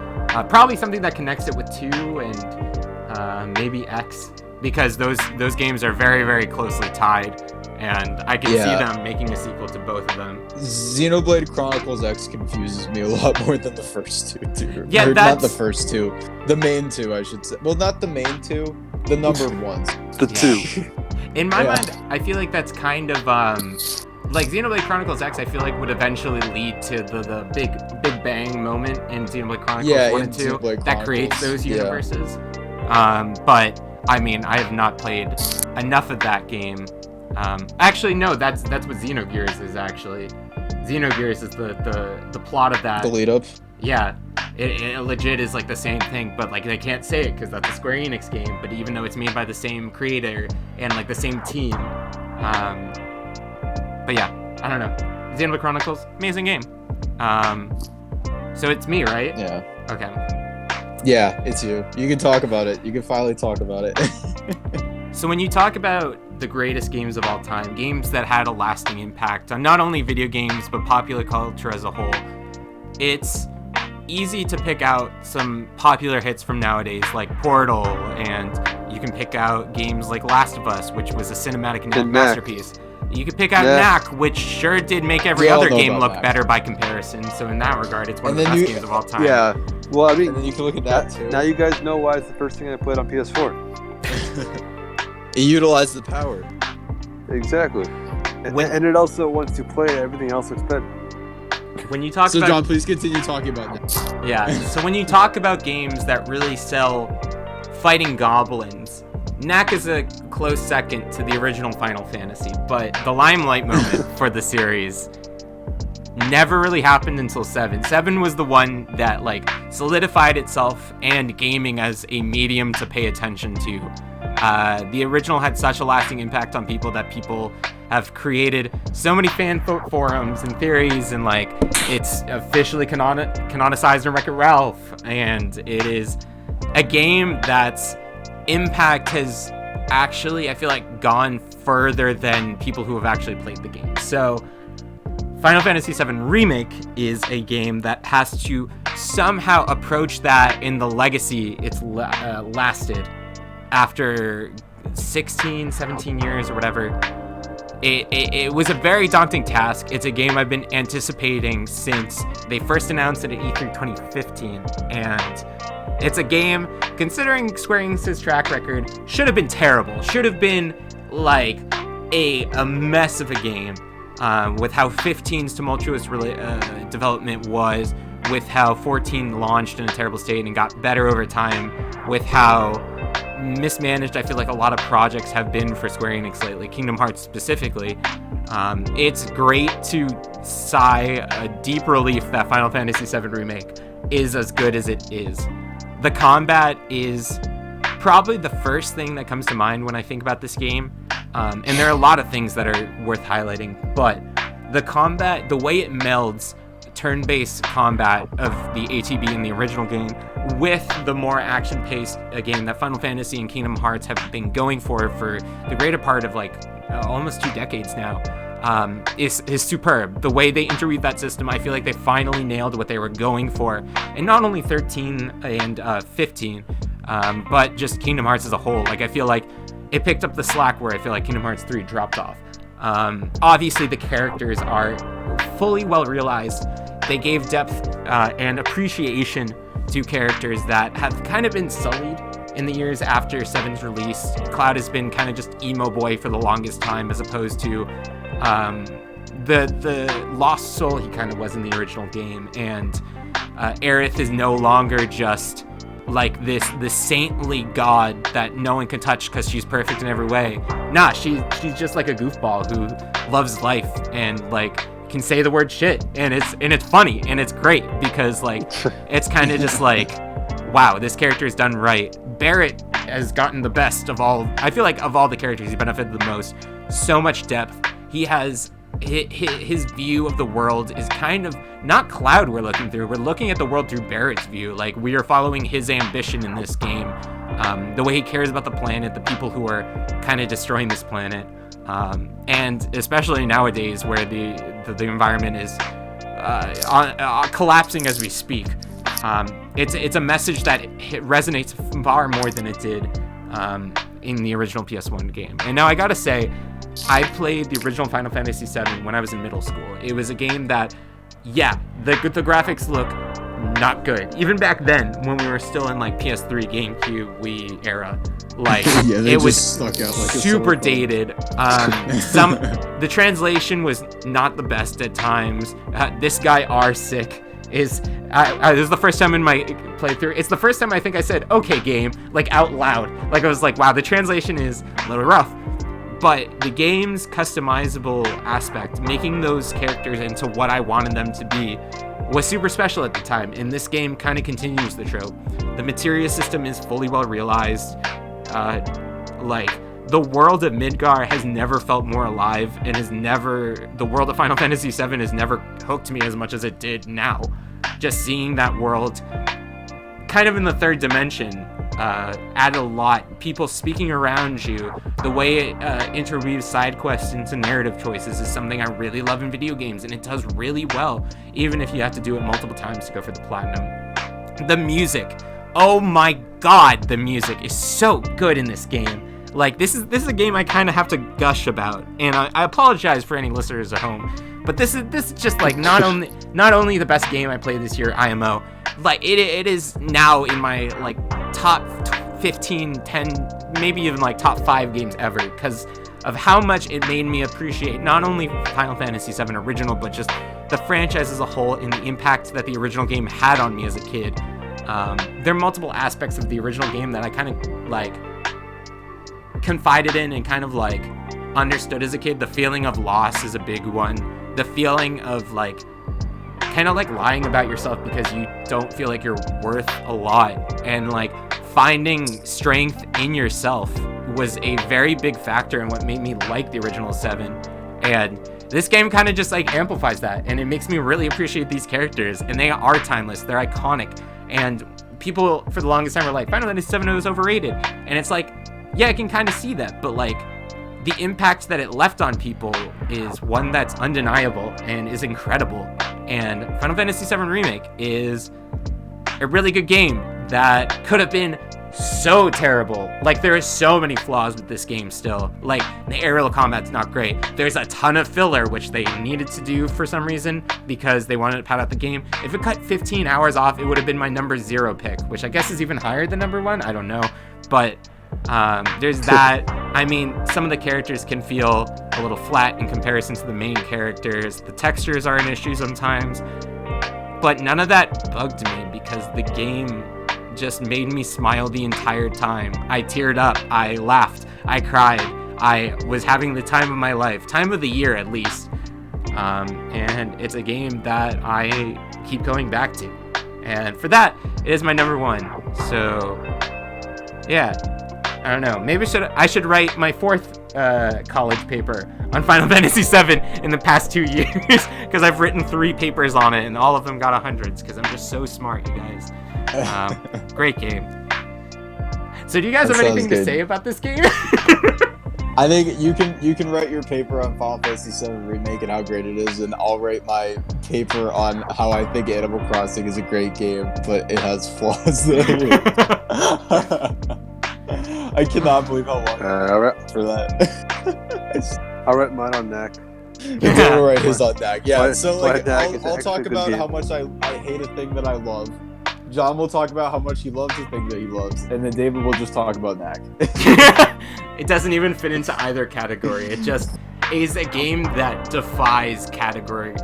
Probably something that connects it with 2 and maybe X, because those games are very, very closely tied, and I can see them making a sequel to both of them. Xenoblade Chronicles X confuses me a lot more than the first 2, too. Yeah, not the first 2. The main 2, I should say. Well, not the main 2, the numbered ones. The 2. In my mind, I feel like that's kind of like Xenoblade Chronicles X, I feel like would eventually lead to the big bang moment in Xenoblade Chronicles 1 and 2 that creates those universes. But I mean, I have not played enough of that game. Actually, no, that's what Xenogears is. Actually, Xenogears is the plot of that. The lead up. Yeah, it legit is like the same thing, but like they can't say it because that's a Square Enix game. But even though it's made by the same creator and like the same team, but yeah, I don't know. Xenoblade Chronicles, amazing game. So it's me, right? Yeah. Okay. Yeah, it's you. You can talk about it. You can finally talk about it. So when you talk about the greatest games of all time, games that had a lasting impact on not only video games, but popular culture as a whole, it's easy to pick out some popular hits from nowadays, like Portal, and you can pick out games like Last of Us, which was a cinematic masterpiece. You could pick out Knack, which sure did make every other game look better by comparison. So in that regard, it's one of the best games of all time. Yeah. Well, I mean, and then you can look at that too. Now you guys know why it's the first thing I played on PS4. It utilized the power. Exactly. And it also, once you play it, everything else looks better. When you talk so about... John, please continue talking about that. Yeah. So when you talk about games that really sell fighting goblins, Knack is a close second to the original Final Fantasy, but the limelight moment for the series never really happened until 7. 7 was the one that like solidified itself and gaming as a medium to pay attention to. The original had such a lasting impact on people that people have created so many fan forums and theories, and like it's officially canonicized in Wreck-It Ralph, and it is a game that's impact has actually, I feel like, gone further than people who have actually played the game. So Final Fantasy VII Remake is a game that has to somehow approach that in the legacy it's lasted after 16, 17 years or whatever. It was a very daunting task. It's a game I've been anticipating since they first announced it at E3 2015, and it's a game, considering Square Enix's track record, should have been terrible. Should have been like a mess of a game. With how 15's tumultuous development was, with how 14 launched in a terrible state and got better over time, with how mismanaged I feel like a lot of projects have been for Square Enix lately, Kingdom Hearts specifically. It's great to sigh a deep relief that Final Fantasy VII Remake is as good as it is. The combat is probably the first thing that comes to mind when I think about this game. And there are a lot of things that are worth highlighting, but the combat, the way it melds turn-based combat of the ATB in the original game with the more action-paced game that Final Fantasy and Kingdom Hearts have been going for the greater part of like almost 2 decades now, is superb. The way they interweave that system, I feel like they finally nailed what they were going for, and not only 13 and 15, but just Kingdom Hearts as a whole. Like I feel like it picked up the slack where I feel like Kingdom Hearts 3 dropped off. Obviously the characters are fully well realized. They gave depth and appreciation to characters that have kind of been sullied in the years after 7's release. Cloud has been kind of just emo boy for the longest time, as opposed to the lost soul he kind of was in the original game. And Aerith is no longer just like this saintly god that no one can touch because she's perfect in every way. Nah, she's just like a goofball who loves life and like can say the word shit, and it's funny and it's great because like it's kind of just like, wow, this character is done right. Barrett has gotten the best of all. I feel like of all the characters, he benefited the most. So much depth. He has his view of the world is kind of not Cloud we're looking through. We're looking at the world through Barrett's view. Like we are following his ambition in this game. The way he cares about the planet, the people who are kind of destroying this planet. And especially nowadays where the environment is collapsing as we speak. It's a message that resonates far more than it did in the original PS1 game. And now I gotta say, I played the original Final Fantasy VII when I was in middle school. It was a game that, yeah, the graphics look not good. Even back then, when we were still in like PS3, GameCube, Wii era, like yeah, it was stuck out like super dated. The translation was not the best at times. This guy R-Sick is this is the first time in my playthrough. It's the first time I think I said "okay, game" like out loud. Like I was like, wow, the translation is a little rough. But the game's customizable aspect, making those characters into what I wanted them to be, was super special at the time, and this game kind of continues the trope. The materia system is fully well realized. Like, the world of Midgar has never felt more alive, and the world of Final Fantasy VII has never hooked me as much as it did now. Just seeing that world kind of in the third dimension added a lot. People speaking around you, the way it interweaves side quests into narrative choices is something I really love in video games, and it does really well, even if you have to do it multiple times to go for the platinum. The music, oh my god, the music is so good in this game. Like, this is a game I kind of have to gush about, and I apologize for any listeners at home, but this is just like not only the best game I played this year, IMO, like it is now in my like top 15, 10, maybe even like top 5 games ever, because of how much it made me appreciate not only Final Fantasy VII Original, but just the franchise as a whole and the impact that the original game had on me as a kid. There are multiple aspects of the original game that I kind of like confided in and kind of like understood as a kid. The feeling of loss is a big one. The feeling of like kind of like lying about yourself because you don't feel like you're worth a lot, and like finding strength in yourself was a very big factor in what made me like the original 7. And this game kind of just like amplifies that, and it makes me really appreciate these characters, and they are timeless, they're iconic, and people for the longest time were like Final Fantasy 7 was overrated, and it's like, yeah, I can kind of see that, but like the impact that it left on people is one that's undeniable and is incredible. And Final Fantasy 7 Remake is a really good game that could have been so terrible. Like, there are so many flaws with this game still. Like, the aerial combat's not great. There's a ton of filler, which they needed to do for some reason because they wanted to pad out the game. If it cut 15 hours off, it would have been my number 0 pick, which I guess is even higher than number 1. I don't know. But there's that. I mean, some of the characters can feel a little flat in comparison to the main characters. The textures are an issue sometimes. But none of that bugged me because the game just made me smile the entire time. I teared up, I laughed, I cried, I was having the time of my life, time of the year at least. And it's a game that I keep going back to. And for that, it is my number 1. So, yeah, I don't know. Maybe I should write my 4th college paper on Final Fantasy 7 in the past 2 years because I've written 3 papers on it and all of them got 100s because I'm just so smart, you guys. Great game. So do you guys have anything to say about this game? I think you can write your paper on Final Fantasy VII Remake and how great it is, and I'll write my paper on how I think Animal Crossing is a great game, but it has flaws. I cannot believe how long for that. I'll write mine on Knack. I'll write his on Knack. Yeah, so like I'll talk good about game. how much I hate a thing that I love. John will talk about how much he loves the thing that he loves, and then David will just talk about Knack. It doesn't even fit into either category. It just is a game that defies category.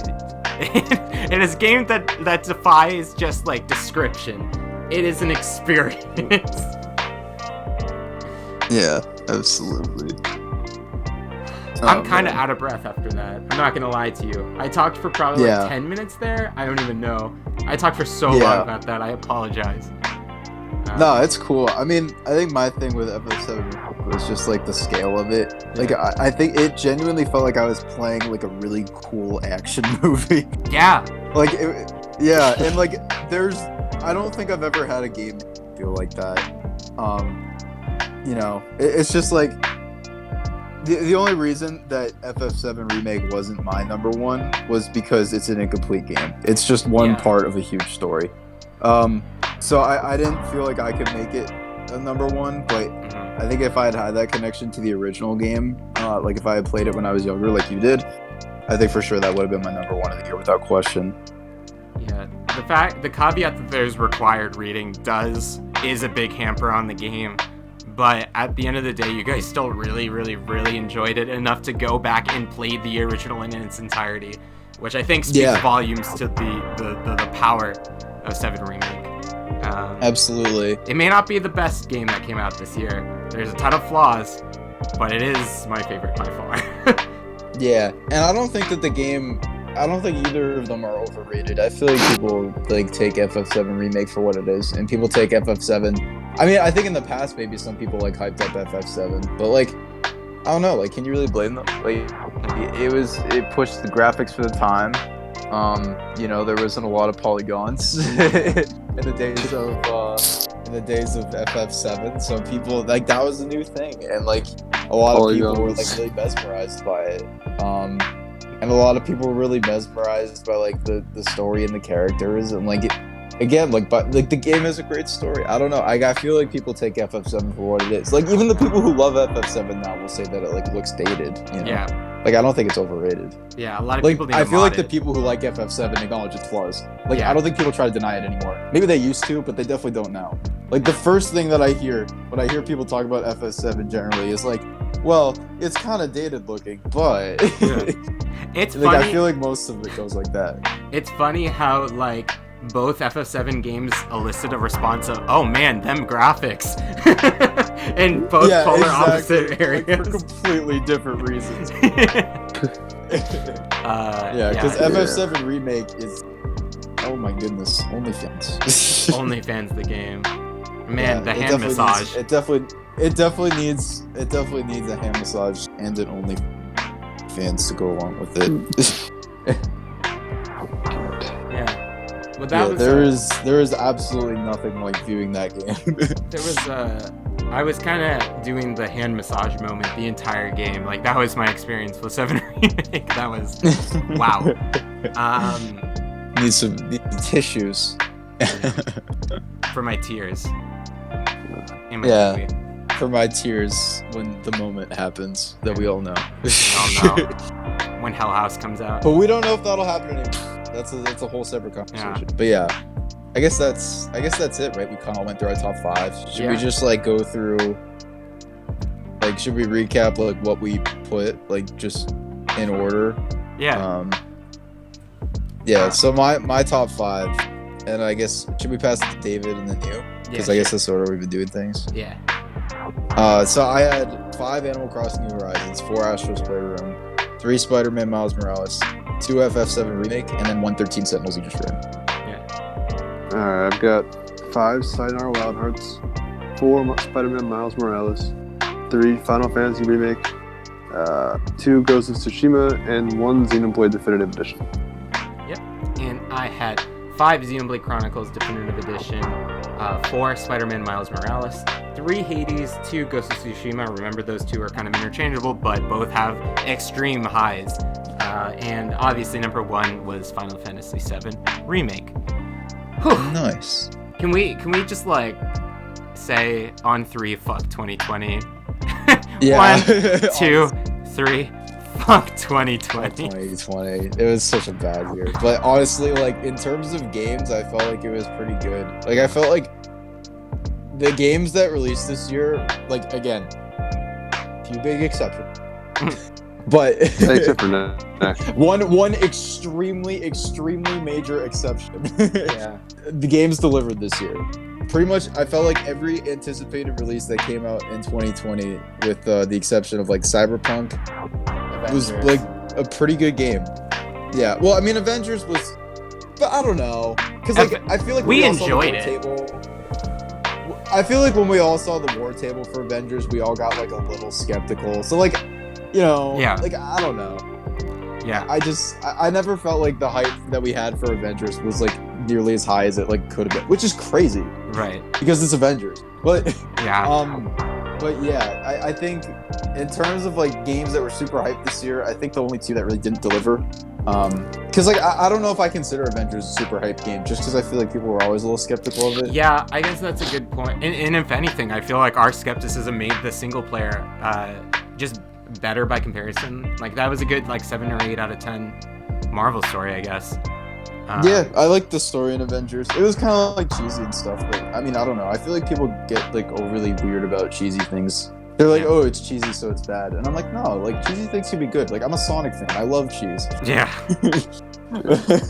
It is a game that defies just like description. It is an experience. Yeah, absolutely. I'm kind of out of breath after that. I'm not gonna lie to you. I talked for probably like 10 minutes there. I don't even know. I talked for so long about that. I apologize. No, it's cool. I mean, I think my thing with FF7 was just like the scale of it. Like, I think it genuinely felt like I was playing like a really cool action movie. Yeah. Like, and like, I don't think I've ever had a game feel like that. You know, it's just like, the only reason that FF7 Remake wasn't my number 1 was because it's an incomplete game. It's just one part of a huge story. So I didn't feel like I could make it a number 1, but I think if I had that connection to the original game, like if I had played it when I was younger like you did, I think for sure that would have been my number 1 of the year without question. Yeah, the caveat that there's required reading is a big hamper on the game. But at the end of the day, you guys still really, really, really enjoyed it enough to go back and play the original in its entirety, which I think speaks volumes to the power of 7 Remake. Absolutely. It may not be the best game that came out this year. There's a ton of flaws, but it is my favorite by far. Yeah, and I don't think either of them are overrated. I feel like people like take FF7 Remake for what it is, and people take FF7. I mean, I think in the past maybe some people like hyped up FF7, but like, I don't know. Like, can you really blame them? Like, it pushed the graphics for the time. You know, there wasn't a lot of polygons in the days of FF7, so people like that was a new thing, and like a lot of people were like really mesmerized by it. And a lot of people were really mesmerized by like the story and the characters, and like it again, but the game has a great story. I don't know. I feel like people take FF7 for what it is. Like even the people who love FF7 now will say that it like looks dated. You know? Yeah. Like I don't think it's overrated. Yeah, a lot of Like people. I feel like the it. people who like FF7 acknowledge its flaws. Like Yeah. I don't think people try to deny it anymore. Maybe they used to, but they definitely don't now. Like the first thing that I hear when I hear people talk about FF7 generally is like, well, it's kind of dated looking, but Yeah. It's like funny. I feel like most of it goes like that. It's funny how like both FF7 games elicited a response of, "Oh man, them graphics," in both polar opposite areas. Like, for completely different reasons. Because FF7 Remake is, oh my goodness, OnlyFans. OnlyFans the game. Man, the it hand definitely massage. It definitely needs a hand massage and an OnlyFans to go along with it. Yeah. Well, that was there is absolutely nothing like viewing that game. there was I was kind of doing the hand massage moment the entire game. Like that was my experience with 7 Remake. That was wow. Need some tissues. For my tears. In my Yeah. movie. For my tears when the moment happens that we all know. Oh no. When Hell House comes out. But we don't know if that'll happen anymore. That's a whole separate conversation. But yeah, I guess that's it, right? We kind of went through our top 5. Should we just like go through? Like, should we recap like what we put like just in order? Yeah. Yeah. So my top 5, and I guess should we pass it to David and then you? Because I guess that's the order we've been doing things. Yeah. So I had 5 Animal Crossing New Horizons, 4 Astro's Playroom, 3 Spider-Man Miles Morales, 2 FF7 Remake, and then 113 Sentinels you just read. Alright, I've got 5 Sayonara Wild Hearts, 4 Spider-Man Miles Morales, 3 Final Fantasy Remake, 2 Ghost of Tsushima, and 1 Xenoblade Definitive Edition. Yep. And I had 5 Xenoblade Chronicles Definitive Edition, 4 Spider-Man Miles Morales, 3 Hades, 2 Ghost of Tsushima. Remember, those 2 are kind of interchangeable, but both have extreme highs. And obviously, number 1 was Final Fantasy VII Remake. Whew. Nice. Can we just like say on 3, fuck 2020? Yeah. 1, 2, 3, fuck 2020. 2020. It was such a bad year. But honestly, like in terms of games, I felt like it was pretty good. Like I felt like the games that released this year, like again, few big exceptions. But Except for now. one extremely major exception. Yeah. The games delivered this year. Pretty much, I felt like every anticipated release that came out in 2020, with the exception of like Cyberpunk, was like a pretty good game. Yeah. Well, I mean, Avengers was, but I don't know, because like I feel like we all saw the enjoyed war it. table. I feel like when we all saw the war table for Avengers, we all got like a little skeptical. So like, you know, Yeah. like I don't know. Yeah. I never felt like the hype that we had for Avengers was like nearly as high as it like could have been, which is crazy Right. because it's Avengers. But Yeah. but yeah, I think in terms of like games that were super hyped this year, I think the only 2 that really didn't deliver. Because like I don't know if I consider Avengers a super hyped game, just because I feel like people were always a little skeptical of it. Yeah, I guess that's a good point. And if anything, I feel like our skepticism made the single player just better by comparison. Like that was a good like 7 or 8 out of 10 Marvel story, I guess. Yeah, I like the story in Avengers. It was kind of like cheesy and stuff, but I mean, I don't know. I feel like people get like overly weird about cheesy things. They're like, oh, it's cheesy, so it's bad. And I'm like, no, like cheesy things can be good. Like I'm a Sonic fan. I love cheese. Yeah.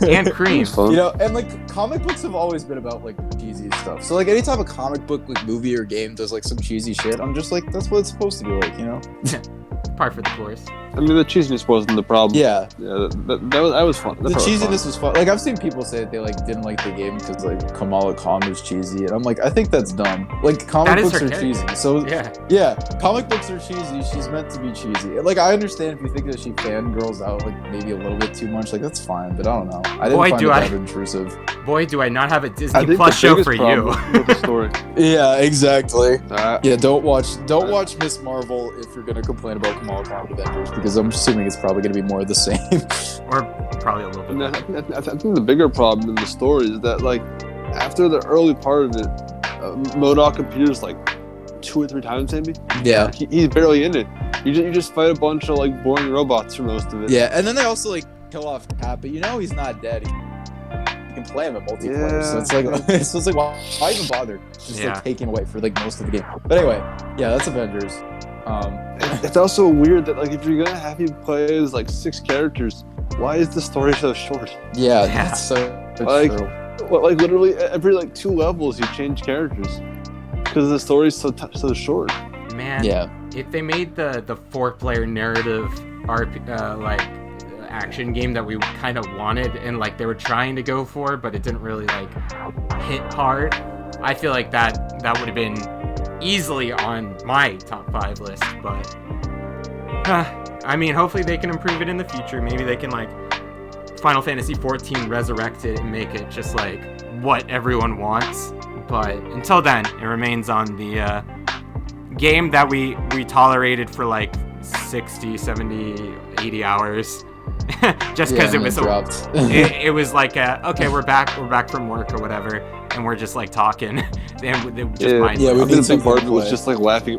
And cream. You know, and like comic books have always been about like cheesy stuff. So like anytime a comic book like movie or game does like some cheesy shit, I'm just like, that's what it's supposed to be like, you know? Par for the course. I mean, the cheesiness wasn't the problem. Yeah. Yeah, that was fun. The cheesiness was fun. Like I've seen people say that they like didn't like the game because like Kamala Khan was cheesy, and I'm like, I think that's dumb. Like comic That is books her are character. cheesy, so Yeah. comic books are cheesy. She's meant to be cheesy. Like I understand if you think that she fangirls out like maybe a little bit too much, like that's fine. But I don't know. I didn't find it that intrusive. Boy, do I not have a I Disney think Plus the show biggest for problem you. with the story. Yeah, exactly. Yeah, Don't watch Miss Marvel if you're gonna complain about Kamala Khan and Avengers, because I'm assuming it's probably gonna be more of the same. Or probably a little bit And better. I think the bigger problem in the story is that like after the early part of it, MODOK appears like 2 or 3 times maybe. Yeah. He's barely in it. You just fight a bunch of like boring robots for most of it. Yeah, and then they also like kill off Cap, but he's not dead. You can play him at multiplayer, so it's like why even bother? Just like taking away for like most of the game. But anyway, yeah, that's Avengers. It's also weird that like if you're gonna have you play as like 6 characters, why is the story so short? Yeah, that's so like, true. Like literally every like 2 levels you change characters because the story's so short. Man, if they made the 4-player narrative action game that we kind of wanted and like they were trying to go for, but it didn't really like hit hard, I feel like that would have been easily on my top 5 list. But I mean, hopefully they can improve it in the future. Maybe they can like Final Fantasy XIV resurrect it and make it just like what everyone wants. But until then, it remains on the game that we tolerated for like 60, 70, 80 hours. Just because it was it was like okay, we're back from work or whatever, and we're just like talking and we need some part was just like laughing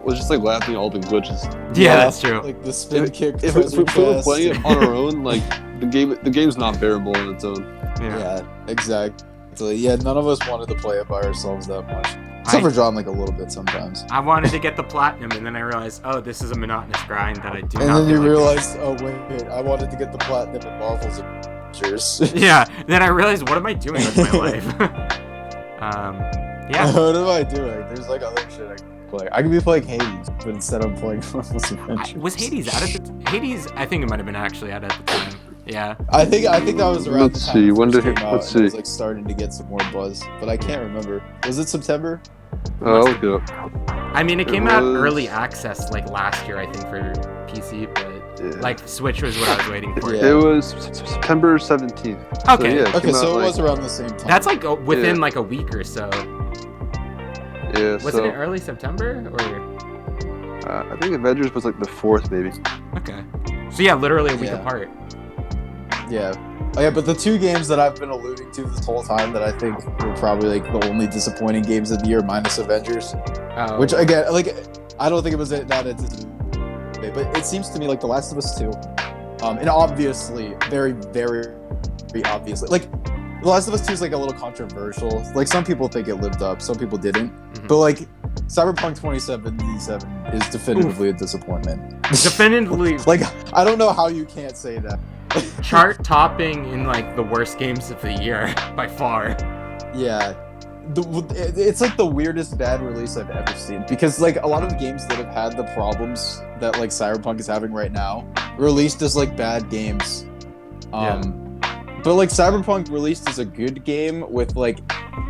all the glitches. Yeah, that's true. Like the spin kick. If we were playing it on our own, like the game's not bearable on its own. Yeah, exactly. Yeah, none of us wanted to play it by ourselves that much. Except for John, like a little bit sometimes. I wanted to get the platinum, and then I realized, oh, this is a monotonous grind that I do not. And then you realized, oh wait, I wanted to get the platinum in Marvel's Avengers. Yeah. Then I realized, what am I doing with my life? Yeah. What am I doing? There's like other shit I can play. I could be playing Hades, but instead I'm playing Marvel's Avengers. Was Hades out at the Hades? I think it might have been actually out at the time. Yeah. I think that was around Let's the time see. it When did came it? out, Let's and it was see. like starting to get some more buzz, but I can't remember. Was it September? Oh, okay. I mean, it came out early access like last year, I think, for PC, but like Switch was what I was waiting for. It was September 17th. Okay. So it was around the same time. That's like within like a week or so. Yeah. Wasn't it early September or? I think Avengers was like the 4th, maybe. Okay. So yeah, literally a week apart. Yeah. Oh yeah, but the 2 games that I've been alluding to this whole time that I think were probably like the only disappointing games of the year, minus Avengers. Oh. Which again, like, I don't think it was that but it seems to me like The Last of Us 2, and obviously, very, very, very obviously, like, The Last of Us 2 is like a little controversial. Like, some people think it lived up, some people didn't. Mm-hmm. But like, Cyberpunk 2077 is definitively a disappointment. Definitively. Like, I don't know how you can't say that. Chart topping in like the worst games of the year by far. Yeah. It's like the weirdest bad release I've ever seen, because like a lot of games that have had the problems that like Cyberpunk is having right now released as like bad games. But like Cyberpunk released as a good game with like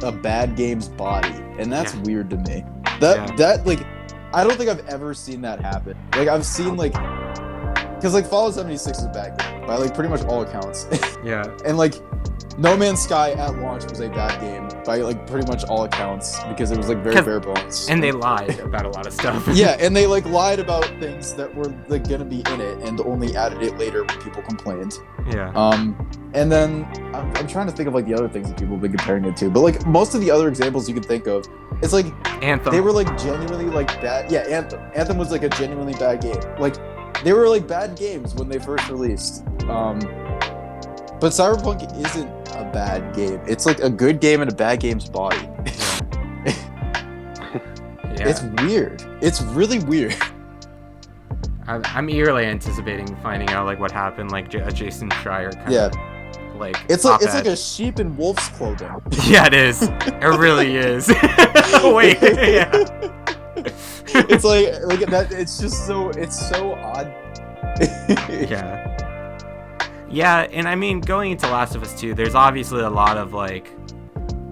a bad game's body, and that's weird to me. That like, I don't think I've ever seen that happen. Like, I've seen like, because like Fallout 76 is a bad game by like pretty much all accounts. Yeah. And like No Man's Sky at launch was a bad game by like pretty much all accounts, because it was like very bare bones. And they lied about a lot of stuff. Yeah, and they like lied about things that were like gonna be in it and only added it later when people complained. Yeah. And then I'm trying to think of like the other things that people have been comparing it to, but like most of the other examples you can think of, it's like Anthem. They were like genuinely like bad. Yeah, Anthem was like a genuinely bad game. Like, they were like bad games when they first released. But Cyberpunk isn't a bad game. It's like a good game in a bad game's body. Yeah. It's weird. It's really weird. I'm eagerly anticipating finding out like what happened, like a Jason Schreier kind of like. It's like a sheep in wolf's clothing. Yeah, it is. It really is. Wait. Yeah. It's like that. It's just so. It's so odd. Yeah. Yeah, and I mean, going into Last of Us 2, there's obviously a lot of like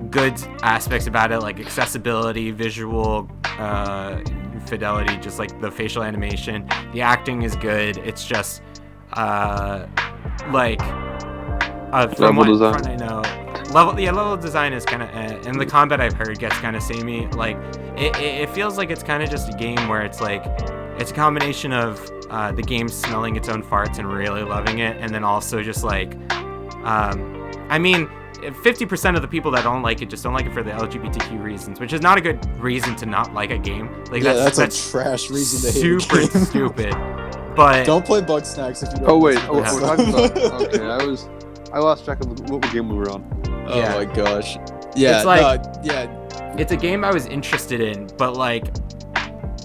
good aspects about it, like accessibility, visual fidelity, just like the facial animation. The acting is good. It's just like from what I know, level design is kind of, and the combat I've heard gets kind of samey. Like it feels like it's kind of just a game where it's like it's a combination of the game smelling its own farts and really loving it, and then also just like I mean, 50% of the people that don't like it just don't like it for the LGBTQ reasons, which is not a good reason to not like a game. Like that's a trash reason to hate super a game. stupid. But don't play Bug Snacks if you don't. Oh wait, listen to we're that talking stuff. about. I lost track of what game we were on. Oh Yeah. my gosh. Yeah. It's like- yeah. it's a game I was interested in, but like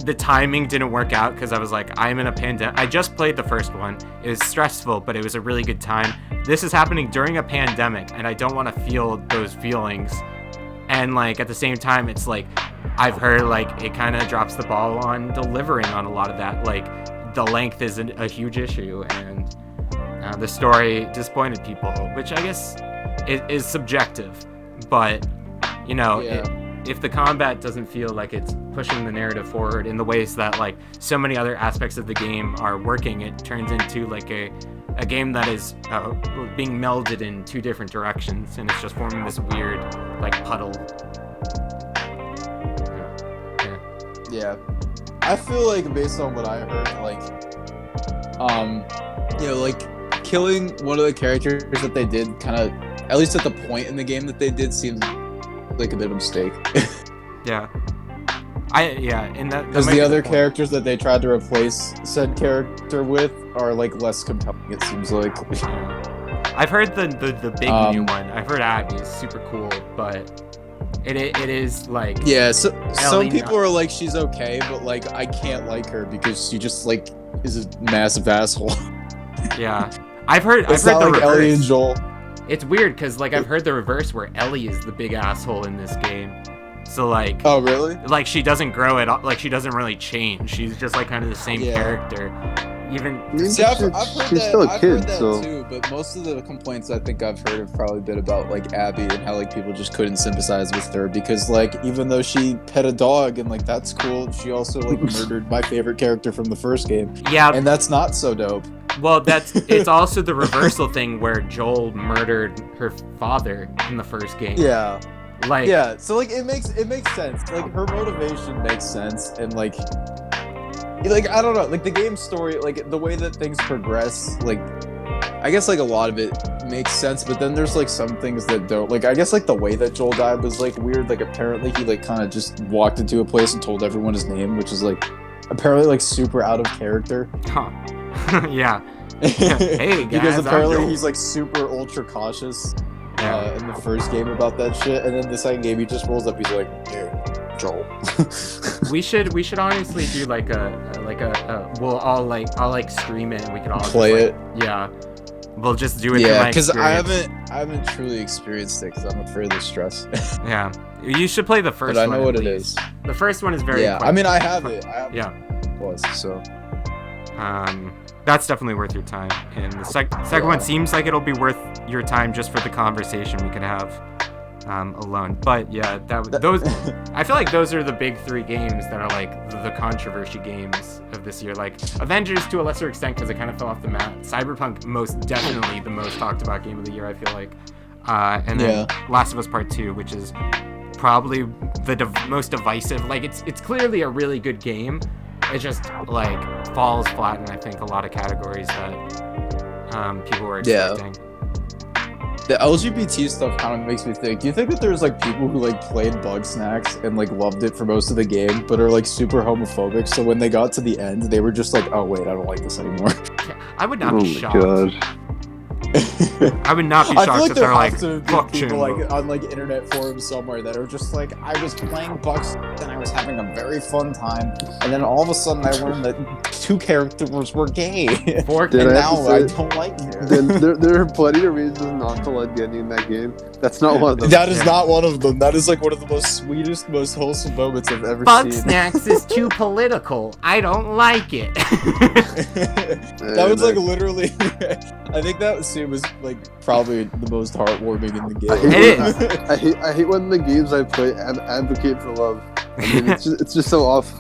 the timing didn't work out because I was like, I'm in a pandemic. I just played the first one. It was stressful, but it was a really good time. This is happening during a pandemic, and I don't want to feel those feelings. And like at the same time, it's like I've heard like it kind of drops the ball on delivering on a lot of that. Like the length is a huge issue, and the story disappointed people, which I guess is subjective. But you know, if the combat doesn't feel like it's pushing the narrative forward in the ways that like so many other aspects of the game are working, it turns into like a game that is being melded in two different directions, and it's just forming this weird like puddle. Yeah. I feel like based on what I heard, like, like killing one of the characters that they did kind of, at least at the point in the game that they did, seems like a bit of a mistake. Yeah. And that Because might the be other point. characters that they tried to replace said character with are like less compelling, it seems like. I've heard the big new one. I've heard Abby is super cool, but it is like Yeah, so some Ellie people are like she's okay, but like I can't like her because she just like is a massive asshole. yeah. I've heard It's the not like reverse. Ellie and Joel. It's weird because like I've heard the reverse where Ellie is the big asshole in this game. So like Oh really? like she doesn't grow at all, like she doesn't really change. She's just like kind of the same Yeah. character. Even See, I've heard she's that, still a I've kid, heard that so too, but most of the complaints I think I've heard have probably been about like Abby and how like people just couldn't sympathize with her because like even though she pet a dog and like that's cool, she also like murdered my favorite character from the first game, yeah, and that's not so dope. well it's also the reversal thing where Joel murdered her father in the first game. Yeah, Like yeah. So like it makes sense. Like her motivation makes sense, and like I don't know, like the game story, like the way that things progress, like I guess like a lot of it makes sense, but then there's like some things that don't. Like I guess like the way that Joel died was like weird. Like apparently he like kind of just walked into a place and told everyone his name, which is like apparently like super out of character. huh. Yeah. Hey guys, Because I'm apparently Joel. he's like super ultra cautious Yeah. in the first game about that shit, and then the second game he just rolls up, he's like, "Yeah, Joel." We should honestly do like we'll all like stream it and we can all Play just, it. like, yeah. We'll just do it. Yeah, because because I haven't truly experienced it because I'm afraid of stress. Yeah, you should play the first But I one. know at what it least. is. The first one is very. Yeah, quick. I mean I have it. I have Yeah. it plus, so That's definitely worth your time. And the second one seems like it'll be worth your time just for the conversation we could have alone. But yeah, those I feel like those are the big three games that are like the controversy games of this year. Like Avengers to a lesser extent because it kind of fell off the map. Cyberpunk most definitely the most talked about game of the year, I feel like. And then Last of Us Part 2, which is probably the most divisive. Like it's clearly a really good game. It just like falls flat in I think a lot of categories that people were expecting. the LGBT stuff kind of makes me think. Do you think that there's like people who like played Bug Snacks and like loved it for most of the game, but are like super homophobic? So when they got to the end, they were just like, "Oh wait, I don't like this anymore." I would not oh be my shocked. god. I would not be I shocked feel like if there they're like, has to be fuck people Chinlo. like on like internet forums somewhere that are just like, I was playing Bugs and I was having a very fun time, and then all of a sudden I learned that two characters were gay, Fork Did and I now have to I say- don't like it. Then there are plenty of reasons not to like getting in that game. That's not one of them. That is Yeah. not one of them. That is like one of the most sweetest, most wholesome moments I've ever Bug seen. Snacks is too political. I don't like it. That was like literally. I think that scene was like probably the most heartwarming in the game. It is. I hate when the games I play advocate for love. I mean, it's just so off.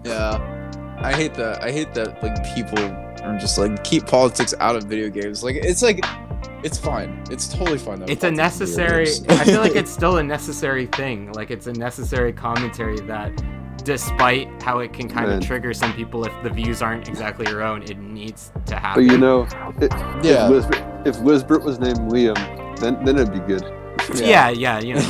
Yeah, I hate that. I hate that like people are just like keep politics out of video games. Like it's fine. It's totally fine. It's a necessary. I feel like it's still a necessary thing. Like it's a necessary commentary that, despite how it can kind of Man. trigger some people if the views aren't exactly your own, it needs to happen. But you know, Yeah. if Wisbert was named Liam, then it'd be good. Yeah, you know.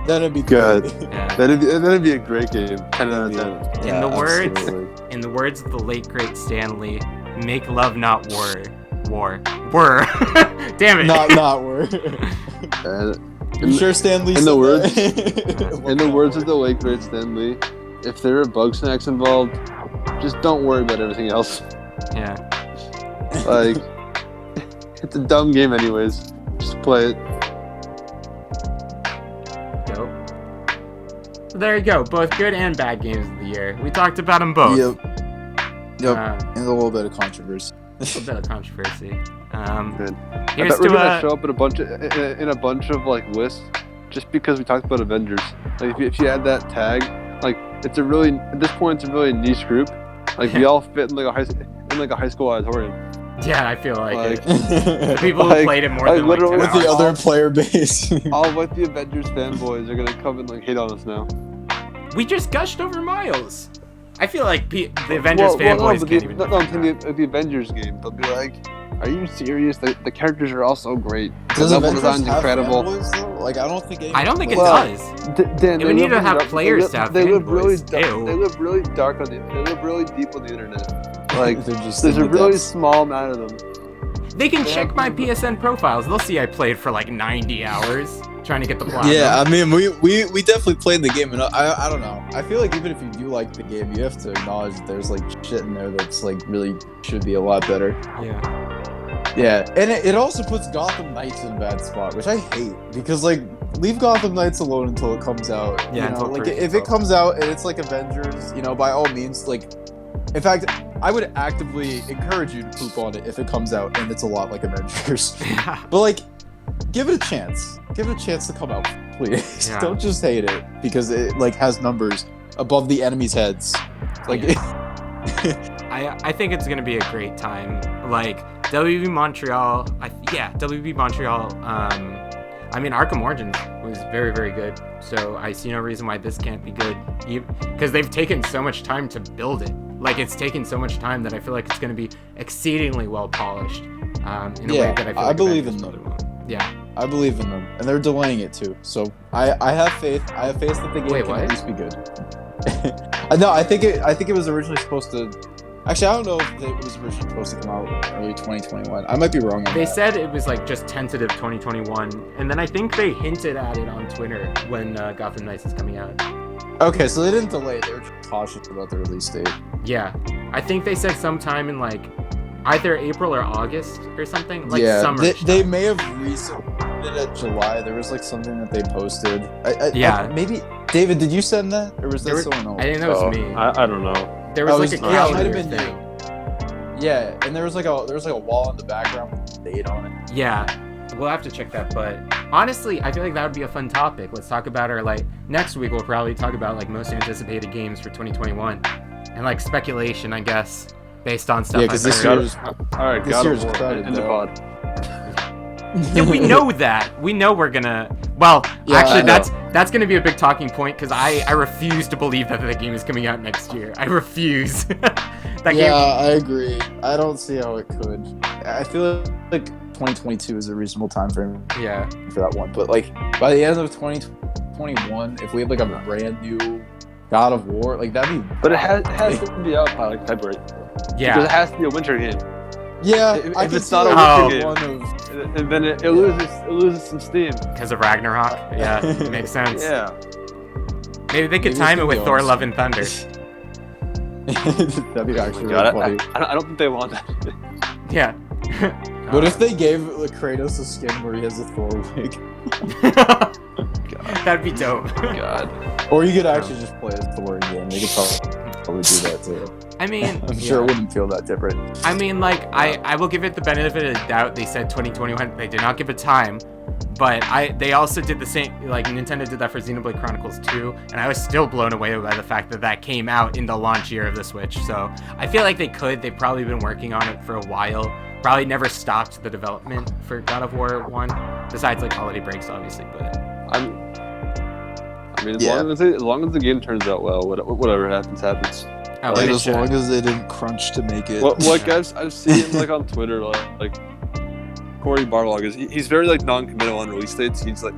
That'd be Good. great. Yeah. That'd be a great game. 10 out of 10. In the words, absolutely. in the words of the late great Stanley, make love not war. Damn it. Not word. You sure Stan Lee in the said words- that? In the words of the late great Stan Lee, if there are bug snacks involved, just don't worry about everything else. Yeah. Like, it's a dumb game anyways. Just play it. Dope. So there you go. Both good and bad games of the year. We talked about them both. Yep. Uh, And a little bit of controversy. a little bit of controversy. Good. I Here's bet we're to gonna show up in a bunch of like lists just because we talked about Avengers. Like if you add that tag, like at this point it's a really niche group. Like we all fit in like a high school auditorium. yeah, I feel like Like, it. The people who like- played it more like than like 10 literally With the hours. other player base. all like the Avengers fanboys are gonna come and like hate on us now. We just gushed over Miles. I feel like the Avengers fanboys can't even. I'm thinking of the Avengers game. They'll be like, "Are you serious? The characters are all so great. The Does level Avengers design's have incredible." fanboys, though? Like, I don't think. I don't think it Well, does. Dan, It would need to have players to have They live really fanboys. dark. Ew. They live really dark on the. They live really deep on the internet. Like They're just there's in a the really depths. small amount of them. They can They check have- my PSN profiles. They'll see I played for like 90 hours trying to get the platinum. Yeah, I mean, we definitely played the game, and I don't know. I feel like even if you do like the game, you have to acknowledge that there's like shit in there that's like really should be a lot better. Yeah. Yeah, and it also puts Gotham Knights in a bad spot, which I hate because like leave Gotham Knights alone until it comes out. Yeah, you until know, it like proves if it itself. comes out and it's like Avengers, you know, by all means, like. In fact, I would actively encourage you to poop on it if it comes out and it's a lot like Avengers. But like, give it a chance. Give it a chance to come out, please. Yeah. Don't just hate it because it like has numbers above the enemies' heads. Like, I think it's gonna be a great time. Like WB Montreal, WB Montreal. I mean, Arkham Origins was very, very good. So I see no reason why this can't be good, because they've taken so much time to build it. Like it's taken so much time that I feel like it's gonna be exceedingly well polished. In a way that I feel I like believe Avengers in them. probably won't. Yeah. I believe in them, and they're delaying it too. So I have faith. I have faith that the game Wait, can what? at least be good. No, I think it was originally supposed to. Actually, I don't know if it was originally supposed to come out early 2021. I might be wrong on They that. said it was like just tentative 2021, and then I think they hinted at it on Twitter when Gotham Knights is coming out. Okay, so they didn't delay it. They were cautious about the release date. Yeah, I think they said sometime in like either April or August or something, like yeah, summer. they may have resubmitted it July. There was like something that they posted. Yeah. Maybe David, did you send that, or was that There someone else? I think that was me. I don't know. There was Oh, like a it might have calendar been thing. Yeah, and there was like a wall in the background with a date on it. Yeah, we'll have to check that. But honestly, I feel like that would be a fun topic. Let's talk about our like next week. We'll probably talk about like most anticipated games for 2021 and like speculation, I guess, based on stuff. Yeah, because I've this heard. year's All right, This God year's of War. crowded, End the though. pod. Yeah, we know that. We know we're gonna. Well, Yeah, I actually, know. that's gonna be a big talking point because I refuse to believe that the game is coming out next year. I refuse. That yeah, game. I agree. I don't see how it could. I feel like 2022 is a reasonable time frame Yeah. for that one. But like by the end of 2021, if we have like a brand new God of War, like that'd be. But it has to be out by like February. Because it Yeah. has to be a winter game. Yeah, If I it's could see not a winter like game. one of. And then it loses some steam. Because of Ragnarok. Yeah, makes sense. Yeah. Maybe they could Maybe time it's it with gonna be Thor: awesome. Love and Thunder. That'd be actually God, really funny. I don't think they want that. Yeah. What if they gave Kratos a skin where he has a Thor wig? That'd be dope. God. Or you could actually just play as Thor again. They could probably do that too. I mean, I'm sure yeah. it wouldn't feel that different. I mean, like, I will give it the benefit of the doubt. They said 2021. They did not give a time. But they also did the same, like Nintendo did that for Xenoblade Chronicles 2, and I was still blown away by the fact that that came out in the launch year of the Switch. So I feel like they've probably been working on it for a while. Probably never stopped the development for God of War 1, besides like holiday breaks, obviously. But I mean, as, Yeah. long as the game turns out well, whatever happens, happens. oh, Like, it as should. long as they didn't crunch to make it. Like I've seen like on Twitter, like Cory Barlog is. He's very like non-committal on release dates. He's like,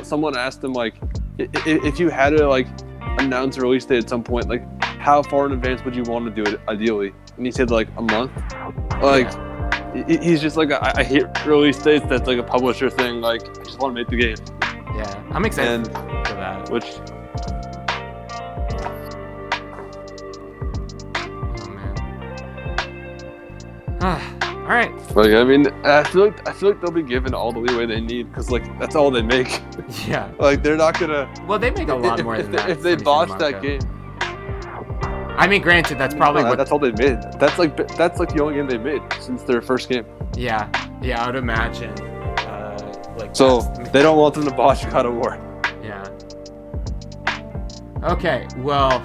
someone asked him like, if you had to like announce a release date at some point, like how far in advance would you want to do it ideally? And he said like a month. Like he's just like, I hate release dates. That's like a publisher thing. Like I just want to make the game. Yeah, I'm excited for that. Which. All right. Like I mean, I feel like they'll be given all the leeway they need because like that's all they make. Yeah. Like they're not gonna. Well, they make a lot more than that. If they botch that game. I mean, granted, that's probably that's all they made. That's like the only game they made since their first game. Yeah, I would imagine. So they don't want them to botch God of War. Yeah. Okay. Well.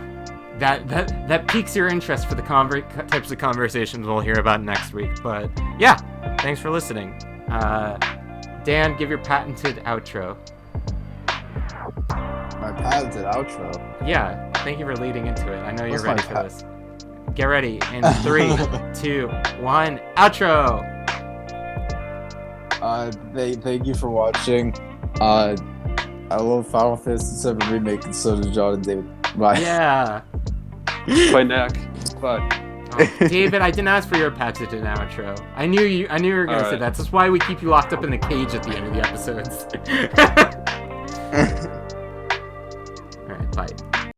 That piques your interest for the types of conversations we'll hear about next week. But yeah, thanks for listening. Dan, give your patented outro. My patented outro? Yeah, thank you for leading into it. I know you're ready for this. Get ready in 3, 2, 1, outro! Thank you for watching. I love Final Fantasy VII Remake, and so do John and David. Bye. Yeah. Bye, Knack. Bye. Oh, David, I didn't ask for your patented outro. I knew you were gonna say that. That's why we keep you locked up in the cage at the end of the episodes. All right, bye.